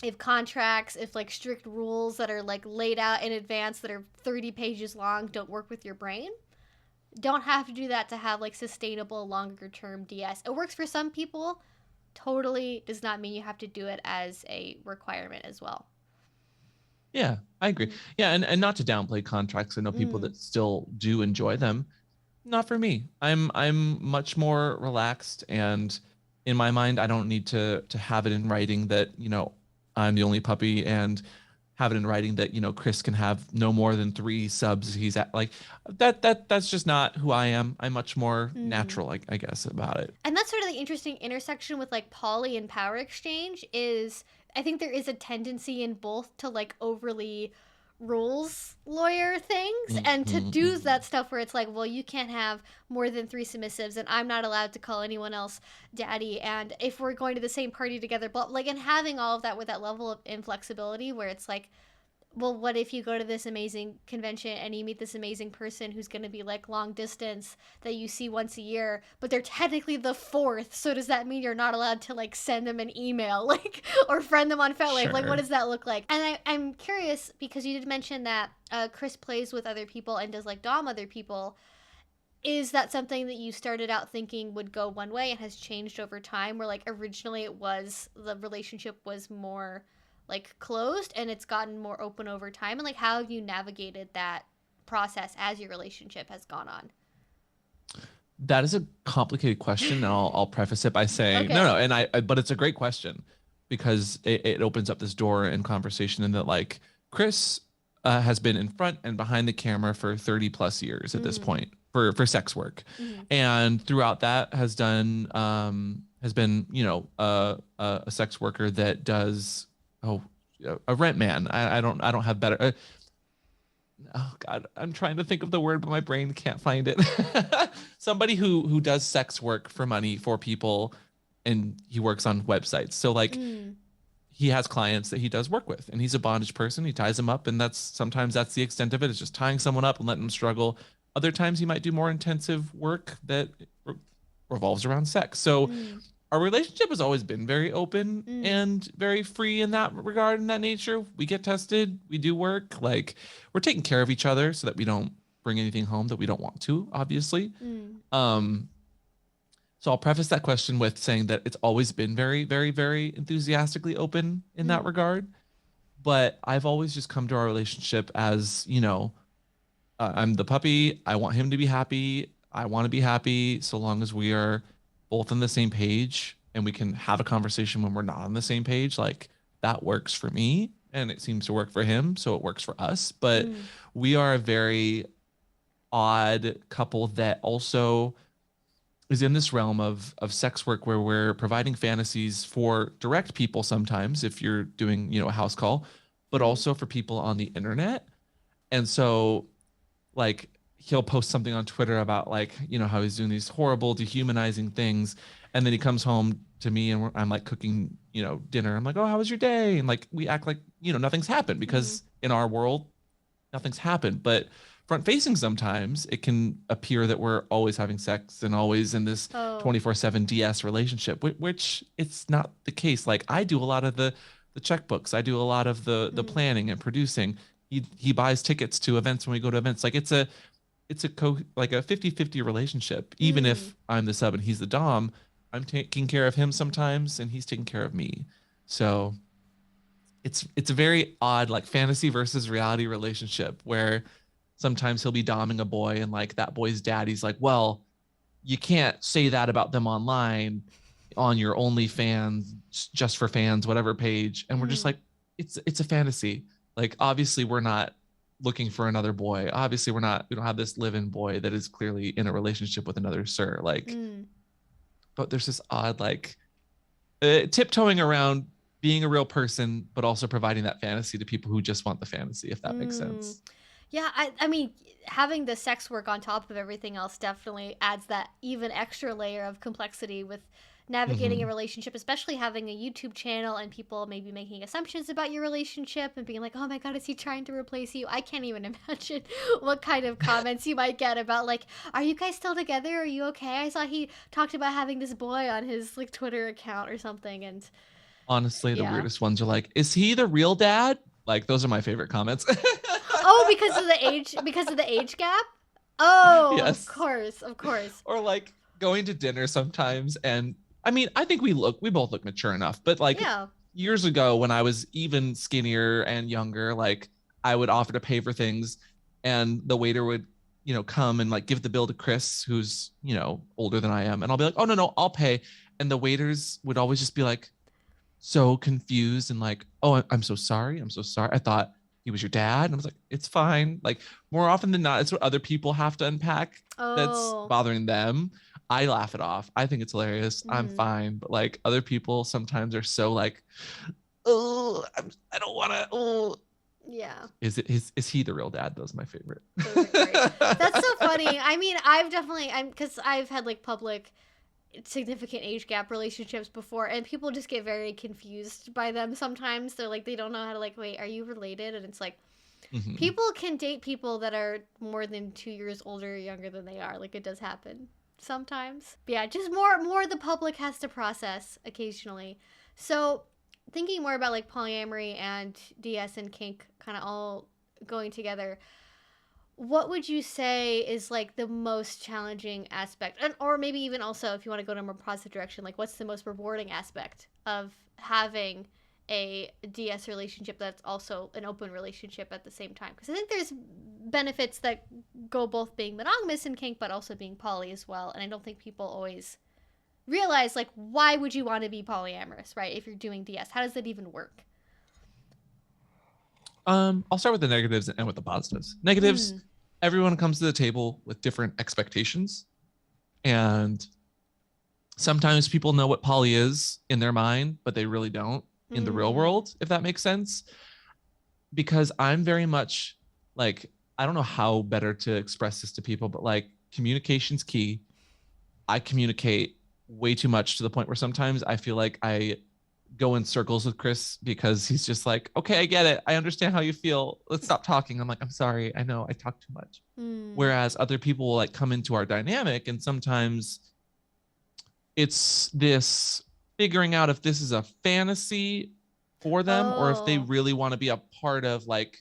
if contracts, if like strict rules that are like laid out in advance that are 30 pages long don't work with your brain, don't have to do that to have like sustainable longer term DS. It works for some people, totally does not mean you have to do it as a requirement as well. Yeah, I agree. Yeah, and not to downplay contracts. I know people that still do enjoy them. Not for me. I'm much more relaxed, and in my mind, I don't need to have it in writing that, you know, I'm the only puppy, and have it in writing that, you know, Chris can have no more than 3 subs. He's at like that's just not who I am. I'm much more natural, I guess, about it. And that's sort of the interesting intersection with like poly and power exchange is I think there is a tendency in both to like overly rules lawyer things and to do that stuff where it's like, well, you can't have more than 3 submissives and I'm not allowed to call anyone else daddy, and if we're going to the same party together, but like, and having all of that with that level of inflexibility where it's like, well, what if you go to this amazing convention and you meet this amazing person who's going to be like long distance that you see once a year, but they're technically the 4th. So does that mean you're not allowed to like send them an email, like, or friend them on FetLife? Like, what does that look like? And I'm curious because you did mention that Chris plays with other people and does like dom other people. Is that something that you started out thinking would go one way and has changed over time, where like originally it was the relationship was more like closed and it's gotten more open over time, and like how have you navigated that process as your relationship has gone on? That is a complicated question, and I'll preface it by saying Okay. no, and but it's a great question because it opens up this door in conversation, and that like Chris has been in front and behind the camera for 30 plus years at this point for sex work, and throughout that has been, you know, a sex worker that does a rent man. I don't have better. oh God, I'm trying to think of the word, but my brain can't find it. Somebody who does sex work for money for people, and he works on websites. So like Mm. he has clients that he does work with, and he's a bondage person. He ties them up, and sometimes that's the extent of it, is just tying someone up and letting them struggle. Other times he might do more intensive work that revolves around sex. So Mm. our relationship has always been very open Mm. and very free in that regard, in that nature. We get tested, we do work, like we're taking care of each other so that we don't bring anything home that we don't want to, obviously. Mm. Um, so I'll preface that question with saying that it's always been very, very, very enthusiastically open in that Mm. regard. But I've always just come to our relationship as, I'm the puppy. I want him to be happy. I want to be happy, so long as we are both on the same page and we can have a conversation when we're not on the same page. Like that works for me and it seems to work for him. So it works for us. But Mm. we are a very odd couple that also is in this realm of sex work where we're providing fantasies for direct people sometimes if you're doing, a house call, but Mm. also for people on the internet. And so like he'll post something on Twitter about like, how he's doing these horrible dehumanizing things. And then he comes home to me and I'm like cooking, dinner. I'm like, oh, how was your day? And like, we act like, nothing's happened Mm. because in our world, nothing's happened. But front facing, sometimes it can appear that we're always having sex and always in this Oh. 24/7 DS relationship, which it's not the case. Like I do a lot of the checkbooks. I do a lot of the Mm. planning and producing. He buys tickets to events when we go to events. Like like a 50/50 relationship. Even Mm. if I'm the sub and he's the dom, I'm taking care of him sometimes and he's taking care of me. So it's a very odd like fantasy versus reality relationship where sometimes he'll be doming a boy and like that boy's daddy's like, well, you can't say that about them online on your OnlyFans, just for fans, whatever page. And we're just Mm. like, it's a fantasy. Like obviously we're not looking for another boy. Obviously we don't have this live-in boy that is clearly in a relationship with another sir. Like, Mm. but there's this odd like tiptoeing around being a real person, but also providing that fantasy to people who just want the fantasy, if that makes Mm. sense. Yeah, I mean, having the sex work on top of everything else definitely adds that even extra layer of complexity with navigating a Mm-hmm. relationship, especially having a YouTube channel and people maybe making assumptions about your relationship and being like, oh my God, is he trying to replace you? I can't even imagine what kind of comments you might get about, like, are you guys still together? Are you okay? I saw he talked about having this boy on his, like, Twitter account or something. And Honestly, the yeah. weirdest ones are like, is he the real dad? Like, those are my favorite comments. Oh, because of the age gap? Oh, of Yes. course, of course. Or like going to dinner sometimes. And I mean, I think we both look mature enough, but like Yeah. years ago when I was even skinnier and younger, like I would offer to pay for things and the waiter would, come and like give the bill to Chris, who's, older than I am. And I'll be like, oh, no, I'll pay. And the waiters would always just be like, so confused and like, oh, I'm so sorry. I'm so sorry. I thought he was your dad. And I was like, it's fine. Like more often than not, it's what other people have to unpack that's Oh. bothering them. I laugh it off. I think it's hilarious. I'm Mm. fine. But like other people sometimes are so like, oh, I don't want to. Oh, Yeah. is he the real dad? Those are my favorite. Those are great. That's so funny. I mean, I'm because I've had like public significant age gap relationships before, and people just get very confused by them sometimes. They're like, they don't know how to, like, wait, are you related? And it's like, Mhm. people can date people that are more than 2 years older or younger than they are. Like, it does happen sometimes. But yeah, just more the public has to process occasionally. So thinking more about like polyamory and DS and kink kind of all going together, what would you say is like the most challenging aspect, and or maybe even also if you want to go in a more positive direction, like what's the most rewarding aspect of having a DS relationship that's also an open relationship at the same time? Because I think there's benefits that go both being monogamous in kink but also being poly as well, and I don't think people always realize, like, why would you want to be polyamorous, right? If you're doing DS, how does that even work? I'll start with the negatives and end with the positives. Negatives, Mm. everyone comes to the table with different expectations. And sometimes people know what poly is in their mind, but they really don't in the real Mm. world, if that makes sense. Because I'm very much like I don't know how better to express this to people, but like communication's key. I communicate way too much to the point where sometimes I feel like I go in circles with Chris because he's just like, okay, I get it. I understand how you feel. Let's stop talking. I'm like, I'm sorry. I know I talk too much. Whereas other people will like come into our dynamic, and sometimes it's this figuring out if this is a fantasy for them or if they really want to be a part of like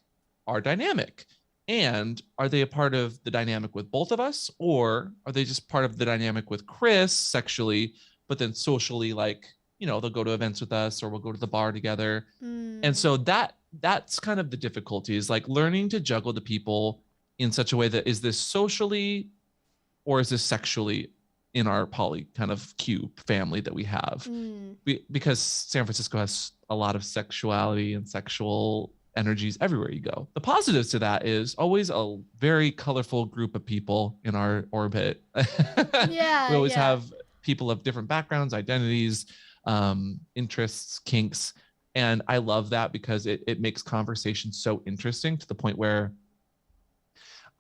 our dynamic. And are they a part of the dynamic with both of us, or are they just part of the dynamic with Chris sexually, but then socially, like, you know, they'll go to events with us or we'll go to the bar together. And so that's kind of the difficulty, is like learning to juggle the people in such a way that, is this socially or is this sexually in our poly kind of cube family that we have? Because San Francisco has a lot of sexuality and sexual energies everywhere you go. The positives to that is always a very colorful group of people in our orbit. We always have people of different backgrounds, identities, interests, kinks. And I love that because it makes conversation so interesting, to the point where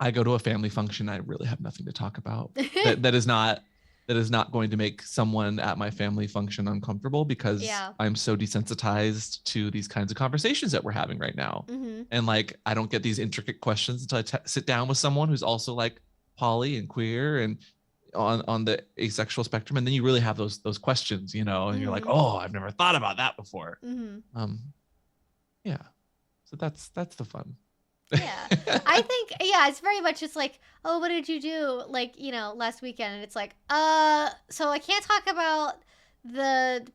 I go to a family function, I really have nothing to talk about. that is not going to make someone at my family function uncomfortable, because I'm so desensitized to these kinds of conversations that we're having right now. And like, I don't get these intricate questions until I sit down with someone who's also like poly and queer and on the asexual spectrum. And then you really have those questions, you know, and you're like, oh, I've never thought about that before. Yeah. So that's the fun. Yeah. I think, it's very much just like, oh, what did you do? Like, you know, last weekend. And it's like, so I can't talk about the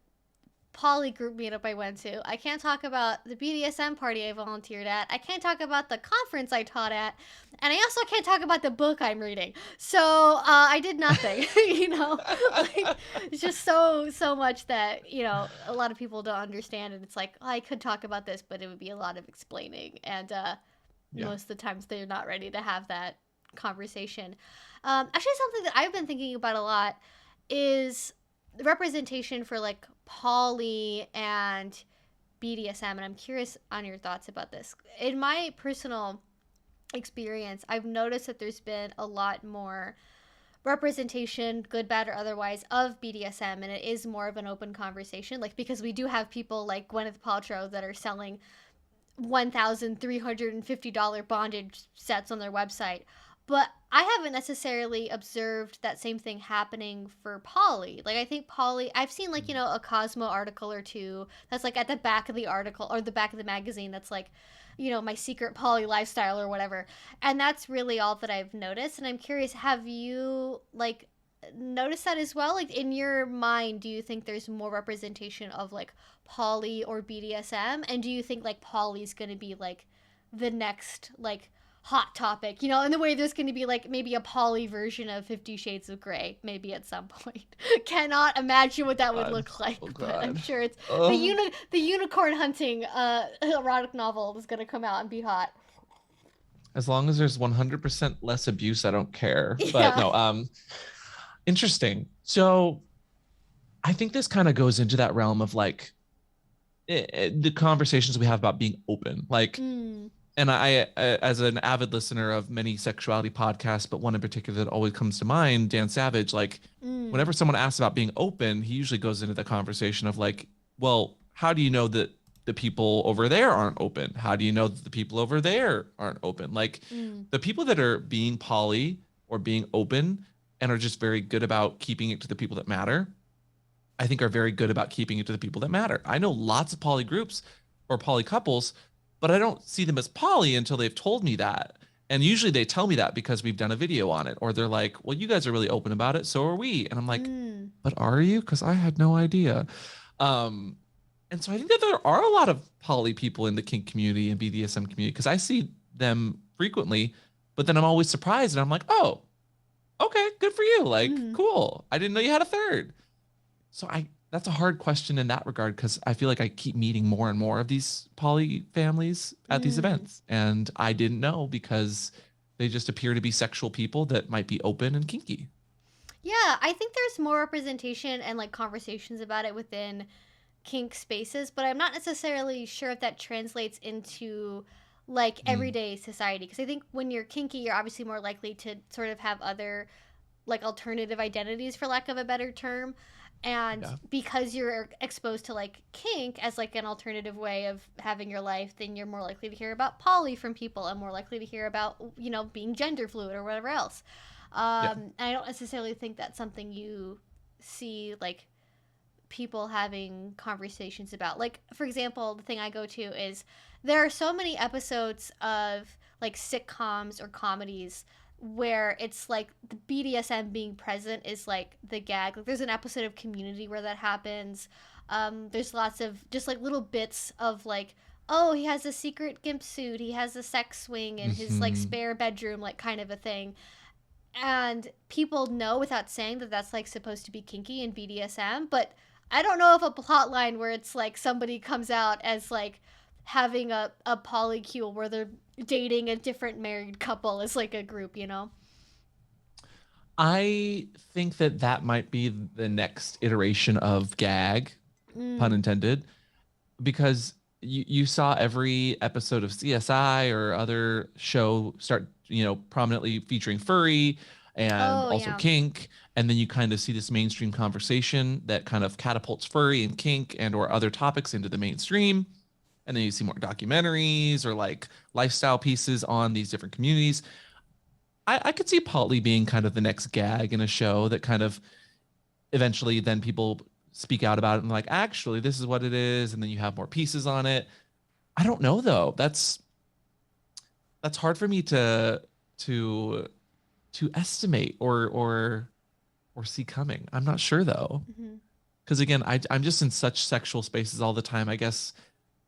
poly group meetup I went to. I can't talk about the BDSM party I volunteered at. I can't talk about the conference I taught at. And I also can't talk about the book I'm reading. So I did nothing, you know? Like, it's just so much that, you know, a lot of people don't understand. And it's like, oh, I could talk about this, but it would be a lot of explaining. And most of the times they're not ready to have that conversation. Actually, something that I've been thinking about a lot is the representation for like poly and BDSM, and I'm curious on your thoughts about this. In my personal experience, I've noticed that there's been a lot more representation, good, bad, or otherwise, of BDSM, and it is more of an open conversation. Like, because we do have people like Gwyneth Paltrow that are selling $1,350 bondage sets on their website. But I haven't necessarily observed that same thing happening for poly. Like, I think poly, I've seen like, you know, a Cosmo article or two that's like at the back of the article or the back of the magazine that's like, you know, my secret poly lifestyle or whatever. And that's really all that I've noticed. And I'm curious, have you like noticed that as well? Like, in your mind, do you think there's more representation of like poly or BDSM? And do you think like poly's going to be like the next like hot topic, you know, in the way there's going to be like maybe a poly version of 50 Shades of Grey, maybe at some point? Cannot imagine what that would look like, but I'm sure it's the unicorn hunting erotic novel is going to come out and be hot. As long as there's 100% less abuse, I don't care. But no, interesting. So I think this kind of goes into that realm of like the conversations we have about being open. Like, and I, as an avid listener of many sexuality podcasts, but one in particular that always comes to mind, Dan Savage, like whenever someone asks about being open, he usually goes into the conversation of like, well, how do you know that the people over there aren't open? How do you know that the people over there aren't open? Like the people that are being poly or being open and are just very good about keeping it to the people that matter, I think are very good about keeping it to the people that matter. I know lots of poly groups or poly couples, but I don't see them as poly until they've told me that. And usually they tell me that because we've done a video on it, or they're like, well, you guys are really open about it. So are we. And I'm like, but are you? Because I had no idea. And so I think that there are a lot of poly people in the kink community and BDSM community, because I see them frequently, but then I'm always surprised and I'm like, oh, okay, good for you. Like, cool. I didn't know you had a third. So that's a hard question in that regard, because I feel like I keep meeting more and more of these poly families at these events. And I didn't know, because they just appear to be sexual people that might be open and kinky. Yeah, I think there's more representation and like conversations about it within kink spaces, but I'm not necessarily sure if that translates into like everyday society. Because I think when you're kinky, you're obviously more likely to sort of have other like alternative identities, for lack of a better term. And Yeah. because you're exposed to like kink as like an alternative way of having your life, then you're more likely to hear about poly from people and more likely to hear about, you know, being gender fluid or whatever else. Yeah. I don't necessarily think that's something you see like people having conversations about. Like, for example, the thing I go to is there are so many episodes of like sitcoms or comedies where it's like the BDSM being present is like the gag. Like, there's an episode of Community where that happens. There's lots of just like little bits of like, oh, he has a secret gimp suit, he has a sex swing in his like spare bedroom, like kind of a thing. And people know without saying that that's like supposed to be kinky and BDSM, but I don't know if a plot line where it's like somebody comes out as like having a polycule where they're dating a different married couple as like a group, you know? I think that that might be the next iteration of gag, pun intended, because you saw every episode of CSI or other show start, you know, prominently featuring furry and Oh, also yeah. kink, and then you kind of see this mainstream conversation that kind of catapults furry and kink and or other topics into the mainstream. And then you see more documentaries or like lifestyle pieces on these different communities. I could see poly being kind of the next gag in a show that kind of eventually then people speak out about it and like, actually, this is what it is. And then you have more pieces on it. I don't know though. That's hard for me to estimate or see coming. I'm not sure though. Mm-hmm. Because again, I'm just in such sexual spaces all the time. I guess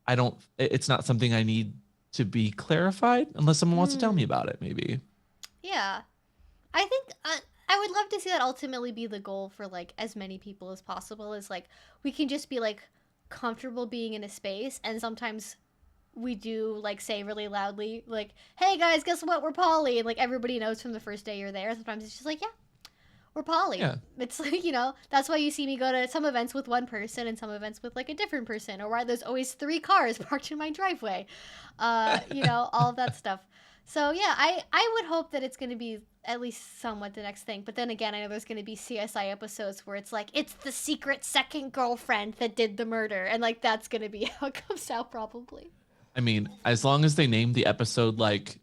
I don't, it's not something I need to be clarified unless someone wants to tell me about it, maybe. Yeah. I think I would love to see that ultimately be the goal for like as many people as possible, is like we can just be like comfortable being in a space, and sometimes we do like say really loudly like, hey guys, guess what, we're poly, and like everybody knows from the first day you're there. Sometimes it's just like, yeah, we're poly. Yeah. It's like, you know, that's why you see me go to some events with one person and some events with like a different person, or why there's always 3 cars parked in my driveway. You know, all of that stuff. So yeah, I would hope that it's going to be at least somewhat the next thing. But then again, I know there's going to be CSI episodes where it's like it's the secret second girlfriend that did the murder, and like that's going to be how it comes out probably. I mean, as long as they name the episode like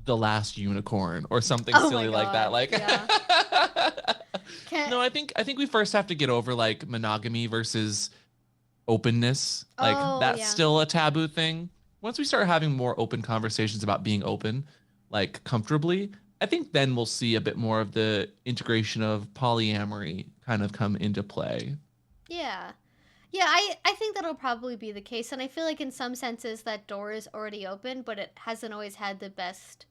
The Last Unicorn or something Oh my silly like that. god. Like Yeah. No, I think we first have to get over like monogamy versus openness. Like Oh that's yeah. still a taboo thing. Once we start having more open conversations about being open, like comfortably, I think then we'll see a bit more of the integration of polyamory kind of come into play. Yeah. Yeah, I think that'll probably be the case. And I feel like in some senses that door is already open, but it hasn't always had the best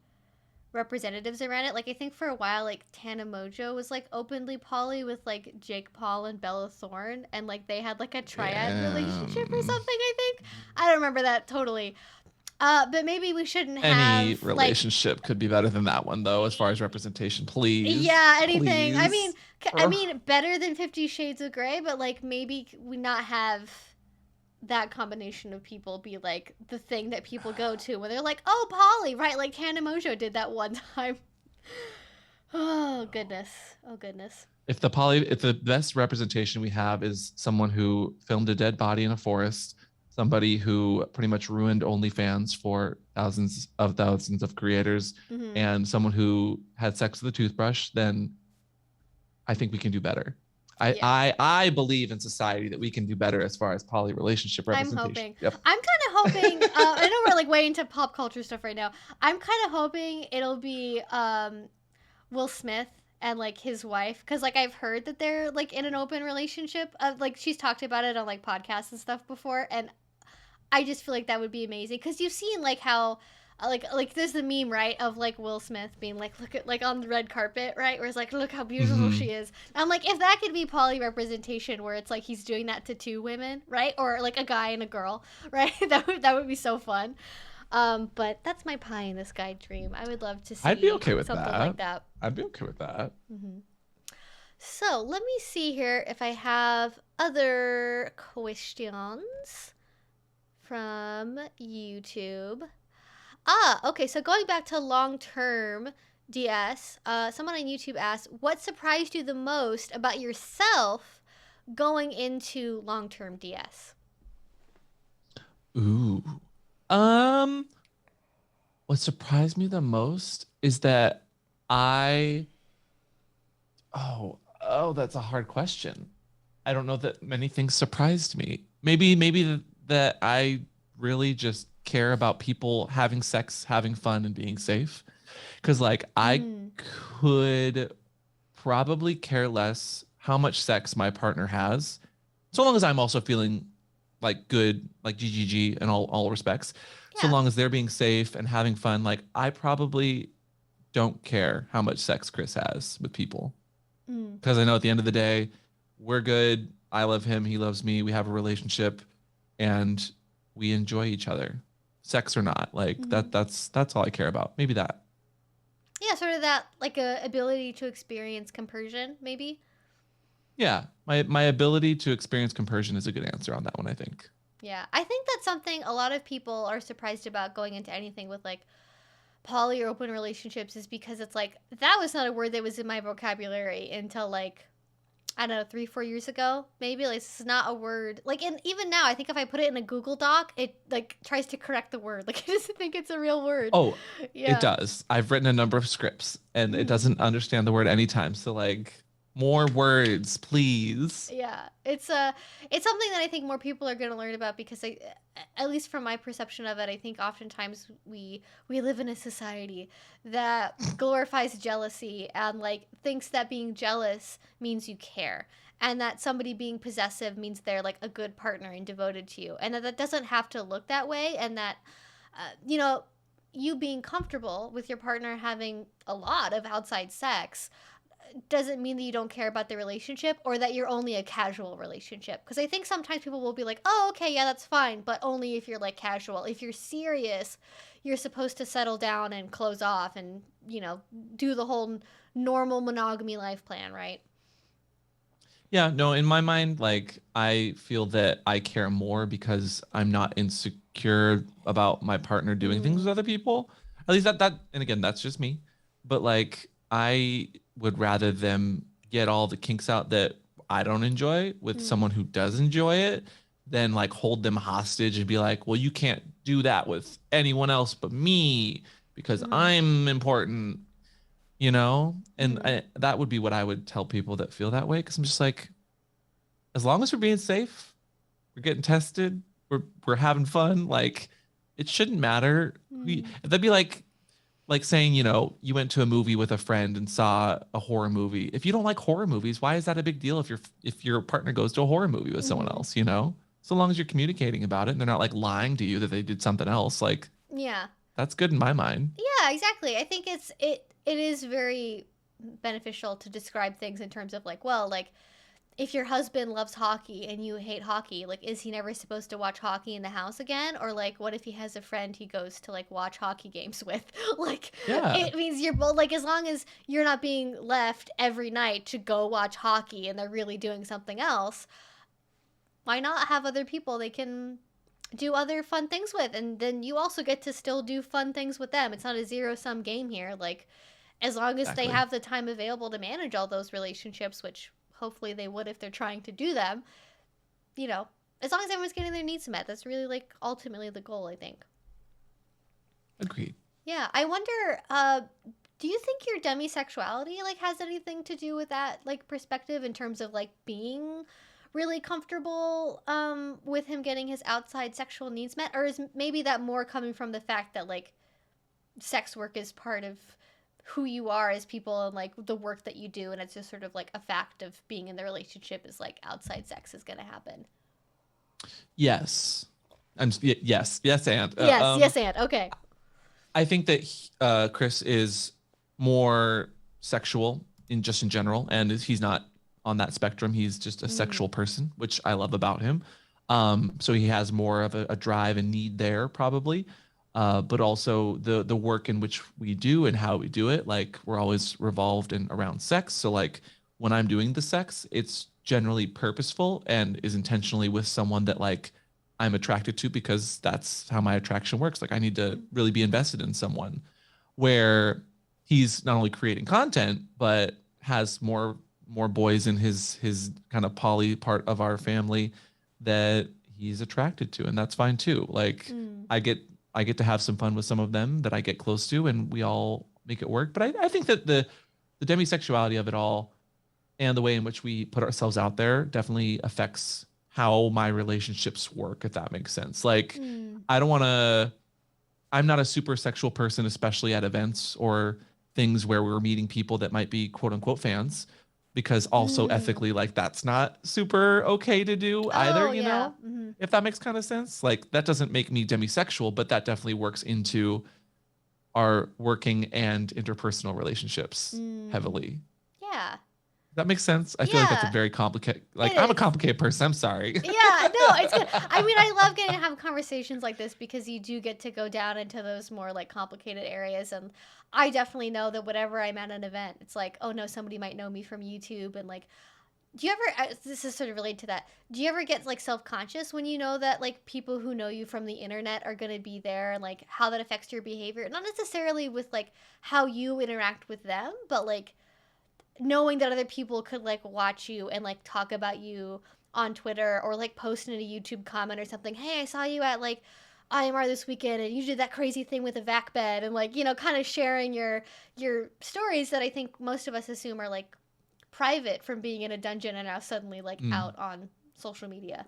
representatives around it. Like, I think for a while, like, Tana Mojo was, like, openly poly with, like, Jake Paul and Bella Thorne. And, like, they had, like, a triad relationship or Um, something, I think. I don't remember that totally. But maybe we shouldn't any have, like, relationship could be better than that one, though, as far as representation. Please. yeah, anything. Please. I Ugh. mean, better than 50 Shades of Grey, but, like, maybe we not have that combination of people be like the thing that people go to when they're like, oh, Polly, right? Like Tana Mojo did that one time. Oh goodness. Oh goodness. If the best representation we have is someone who filmed a dead body in a forest, somebody who pretty much ruined OnlyFans for thousands of creators, Mm-hmm. and someone who had sex with a toothbrush, then I think we can do better. Yeah. I believe in society that we can do better as far as poly relationship I'm representation. hoping. Yep. I'm kind of hoping. I know we're like way into pop culture stuff right now. I'm kind of hoping it'll be Will Smith and like his wife, because like I've heard that they're like in an open relationship. Like she's talked about it on like podcasts and stuff before, and I just feel like that would be amazing, because you've seen like how like there's the meme, right, of like Will Smith being like, look at like on the red carpet, right, where it's like, look how beautiful she is. And I'm like, if that could be poly representation where it's like he's doing that to 2 women, right, or like a guy and a girl, right, that would be so fun. But that's my pie in the sky dream. I would love to see I'd be okay with something that. like that. I'd be okay with that. Mm-hmm. So let me see here if I have other questions from YouTube. Okay. So going back to long-term DS, someone on YouTube asked, "What surprised you the most about yourself going into long-term DS?" Ooh. Um, what surprised me the most is that I oh, that's a hard question. I don't know that many things surprised me. Maybe that I really just care about people having sex, having fun, and being safe. Because like I Mm. could probably care less how much sex my partner has, so long as I'm also feeling like good, like GGG in all respects. So Yeah. long as they're being safe and having fun, like I probably don't care how much sex Chris has with people, Mm. because I know at the end of the day, we're good. I love him. He loves me. We have a relationship, and we enjoy each other, sex or not. Like Mm. that's all I care about. Maybe that. Yeah, sort of that like a ability to experience compersion, maybe. Yeah, my ability to experience compersion is a good answer on that one, I think. Yeah, I think that's something a lot of people are surprised about going into anything with like poly or open relationships is because it's like that was not a word that was in my vocabulary until like I don't know 3 4 years ago maybe. Like this is not a word like, and even now I think if I put it in a Google Doc it like tries to correct the word like I just think it's a real word. Oh, it Yeah. does. I've written a number of scripts and it Mm. doesn't understand the word anytime. So like more words, please. Yeah, it's something that I think more people are going to learn about because at least from my perception of it, I think oftentimes we live in a society that glorifies jealousy and like thinks that being jealous means you care and that somebody being possessive means they're like a good partner and devoted to you and that doesn't have to look that way and that you know you being comfortable with your partner having a lot of outside sex doesn't mean that you don't care about the relationship or that you're only a casual relationship. Because I think sometimes people will be like, oh, okay, yeah, that's fine, but only if you're like casual. If you're serious, you're supposed to settle down and close off and, do the whole normal monogamy life plan, right? Yeah, no, in my mind, like I feel that I care more because I'm not insecure about my partner doing things with Mm. other people. At least that and again, that's just me. But like I would rather them get all the kinks out that I don't enjoy with Mm. someone who does enjoy it than like hold them hostage and be like, "Well, you can't do that with anyone else but me because Mm. I'm important." And Mm. that would be what I would tell people that feel that way, because I'm just like, as long as we're being safe, we're getting tested, we're having fun, like it shouldn't matter Mm. that'd be like saying, you went to a movie with a friend and saw a horror movie. If you don't like horror movies, why is that a big deal if your partner goes to a horror movie with someone Mm. else? So long as you're communicating about it and they're not like lying to you that they did something else, like Yeah. that's good in my mind. Yeah, exactly. I think it is very beneficial to describe things in terms of like, well, like if your husband loves hockey and you hate hockey, like is he never supposed to watch hockey in the house again? Or like what if he has a friend he goes to like watch hockey games with? Like Yeah, it means you're both like as long as you're not being left every night to go watch hockey and they're really doing something else, why not have other people they can do other fun things with and then you also get to still do fun things with them. It's not a zero sum game here. Like as long as they exactly. have the time available to manage all those relationships, which hopefully they would if they're trying to do them, you know, as long as everyone's getting their needs met, that's really like ultimately the goal, I think. Agreed. Yeah, I wonder, do you think your demisexuality like has anything to do with that like perspective in terms of like being really comfortable with him getting his outside sexual needs met, or is maybe that more coming from the fact that like sex work is part of who you are as people and like the work that you do and it's just sort of like a fact of being in the relationship is like outside sex is going to happen. Yes. Yes, and Yes, yes, and okay. I think that Chris is more sexual in general, and he's not on that spectrum. He's just a Mm. sexual person, which I love about him. So he has more of a drive and need there, probably. But also the work in which we do and how we do it, like we're always revolved and around sex. So like when I'm doing the sex, it's generally purposeful and is intentionally with someone that like I'm attracted to because that's how my attraction works. Like I need to really be invested in someone, where he's not only creating content, but has more boys in his kind of poly part of our family that he's attracted to. And that's fine too. Like I get to have some fun with some of them that I get close to, and we all make it work. But I think that the demisexuality of it all and the way in which we put ourselves out there definitely affects how my relationships work, if that makes sense. Like I don't want to, I'm not a super sexual person, especially at events or things where we're meeting people that might be quote unquote fans, because also ethically, like that's not super okay to do either, you know, if that makes kind of sense. Like that doesn't make me demisexual, but that definitely works into our working and interpersonal relationships heavily. Yeah. That makes sense. I feel like that's a very complicated, like I'm a complicated person. I'm sorry. Yeah, no, it's good. I mean, I love getting to have conversations like this because you do get to go down into those more like complicated areas. And I definitely know that whenever I'm at an event, it's like, oh no, somebody might know me from YouTube. And like, do you ever, this is sort of related to that, do you ever get like self-conscious when you know that like people who know you from the internet are going to be there, and like how that affects your behavior? Not necessarily with like how you interact with them, but like knowing that other people could like watch you and like talk about you on Twitter or like post in a YouTube comment or something. Hey, I saw you at like IMR this weekend and you did that crazy thing with a vac bed, and like, you know, kind of sharing your stories that I think most of us assume are like private from being in a dungeon and now suddenly like out on social media.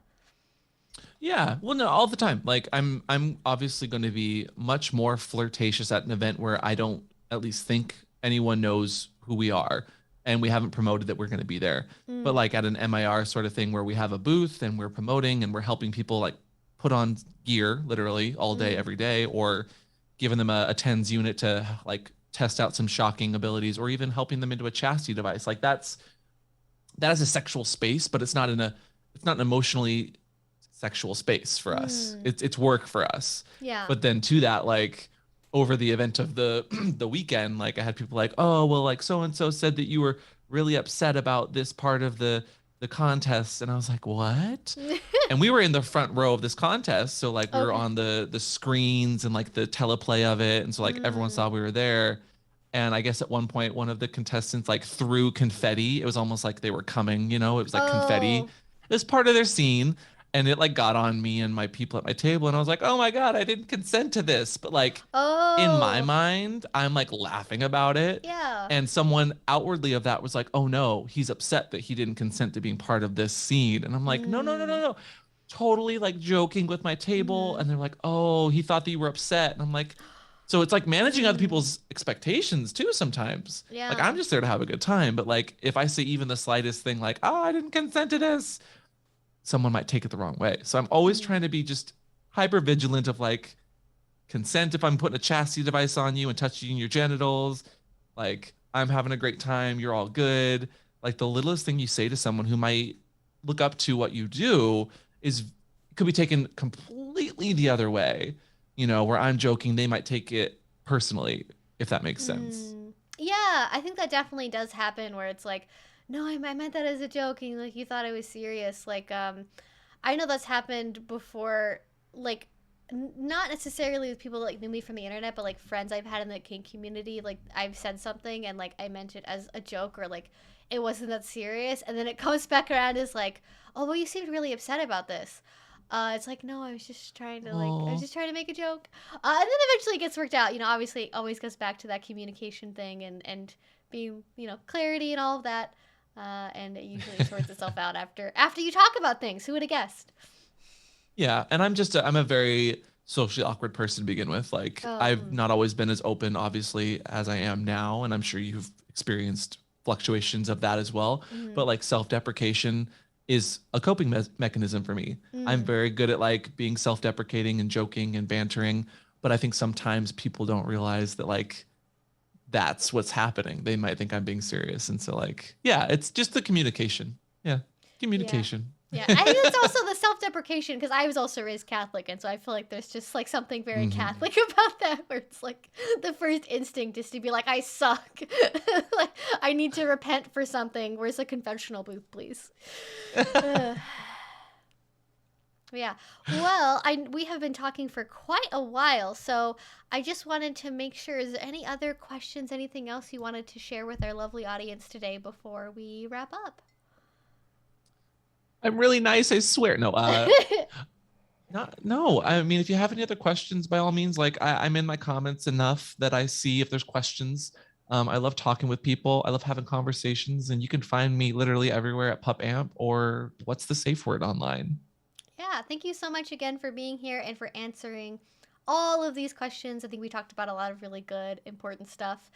Yeah, well, no, all the time. Like I'm obviously going to be much more flirtatious at an event where I don't at least think anyone knows who we are, and we haven't promoted that we're going to be there. But like at an MIR sort of thing where we have a booth and we're promoting and we're helping people like put on gear literally all day, every day, or giving them a TENS unit to like test out some shocking abilities, or even helping them into a chastity device. Like that is a sexual space, but it's not an emotionally sexual space for us. It's work for us. Yeah. But then to that, like over the event of the the weekend, like I had people like, oh well, like so and so said that you were really upset about this part of the contest, and I was like, what? And we were in the front row of this contest, so like we were on the screens and like the teleplay of it, and so like everyone saw we were there. And I guess at one point, one of the contestants like threw confetti. It was almost like they were coming, you know, it was like confetti. It was part of their scene. And it like got on me and my people at my table. And I was like, oh my God, I didn't consent to this. But like in my mind, I'm like laughing about it. Yeah. And someone outwardly of that was like, oh no, he's upset that he didn't consent to being part of this scene. And I'm like, no. Totally like joking with my table. And they're like, oh, he thought that you were upset. And I'm like, so it's like managing other people's expectations too sometimes. Yeah. Like I'm just there to have a good time. But like if I say even the slightest thing like, oh, I didn't consent to this, someone might take it the wrong way. So I'm always trying to be just hyper vigilant of like consent. If I'm putting a chastity device on you and touching your genitals, like I'm having a great time, you're all good. Like the littlest thing you say to someone who might look up to what you do could be taken completely the other way, you know, where I'm joking, they might take it personally, if that makes sense. Yeah, I think that definitely does happen where it's like, no, I meant that as a joke, and like you thought I was serious. Like, I know that's happened before, like, not necessarily with people that like knew me from the internet, but like friends I've had in the kink community. Like, I've said something and like I meant it as a joke, or like it wasn't that serious, and then it comes back around as like, oh, well, you seemed really upset about this. It's like, no, I was just trying to I was just trying to make a joke, and then eventually it gets worked out. You know, obviously, it always goes back to that communication thing and being, you know, clarity and all of that. And it usually sorts itself out after you talk about things. Who would have guessed? Yeah, and I'm a very socially awkward person to begin with. Like I've not always been as open, obviously, as I am now, and I'm sure you've experienced fluctuations of that as well. But like self-deprecation is a coping mechanism for me. I'm very good at like being self-deprecating and joking and bantering, but I think sometimes people don't realize that like that's what's happening. They might think I'm being serious. And so like, yeah, it's just the communication. Yeah. Communication. Yeah. I think it's also the self-deprecation, because I was also raised Catholic. And so I feel like there's just like something very Catholic about that, where it's like the first instinct is to be like, I suck. Like I need to repent for something. Where's the confessional booth, please? Yeah. Well, we have been talking for quite a while, so I just wanted to make sure, is there any other questions, anything else you wanted to share with our lovely audience today before we wrap up? I'm really nice, I swear. No, not no. I mean, if you have any other questions, by all means, like I'm in my comments enough that I see if there's questions. I love talking with people. I love having conversations, and you can find me literally everywhere at PupAmp or what's the safe word online. Yeah, thank you so much again for being here and for answering all of these questions. I think we talked about a lot of really good, important stuff.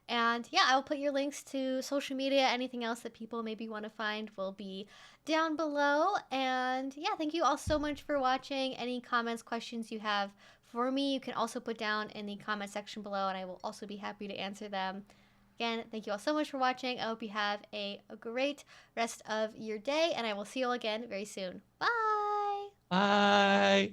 And yeah, I'll put your links to social media, anything else that people maybe want to find will be down below. And yeah, thank you all so much for watching. Any comments, questions you have for me, you can also put down in the comment section below, and I will also be happy to answer them. Again, thank you all so much for watching. I hope you have a great rest of your day, and I will see you all again very soon. Bye! Bye.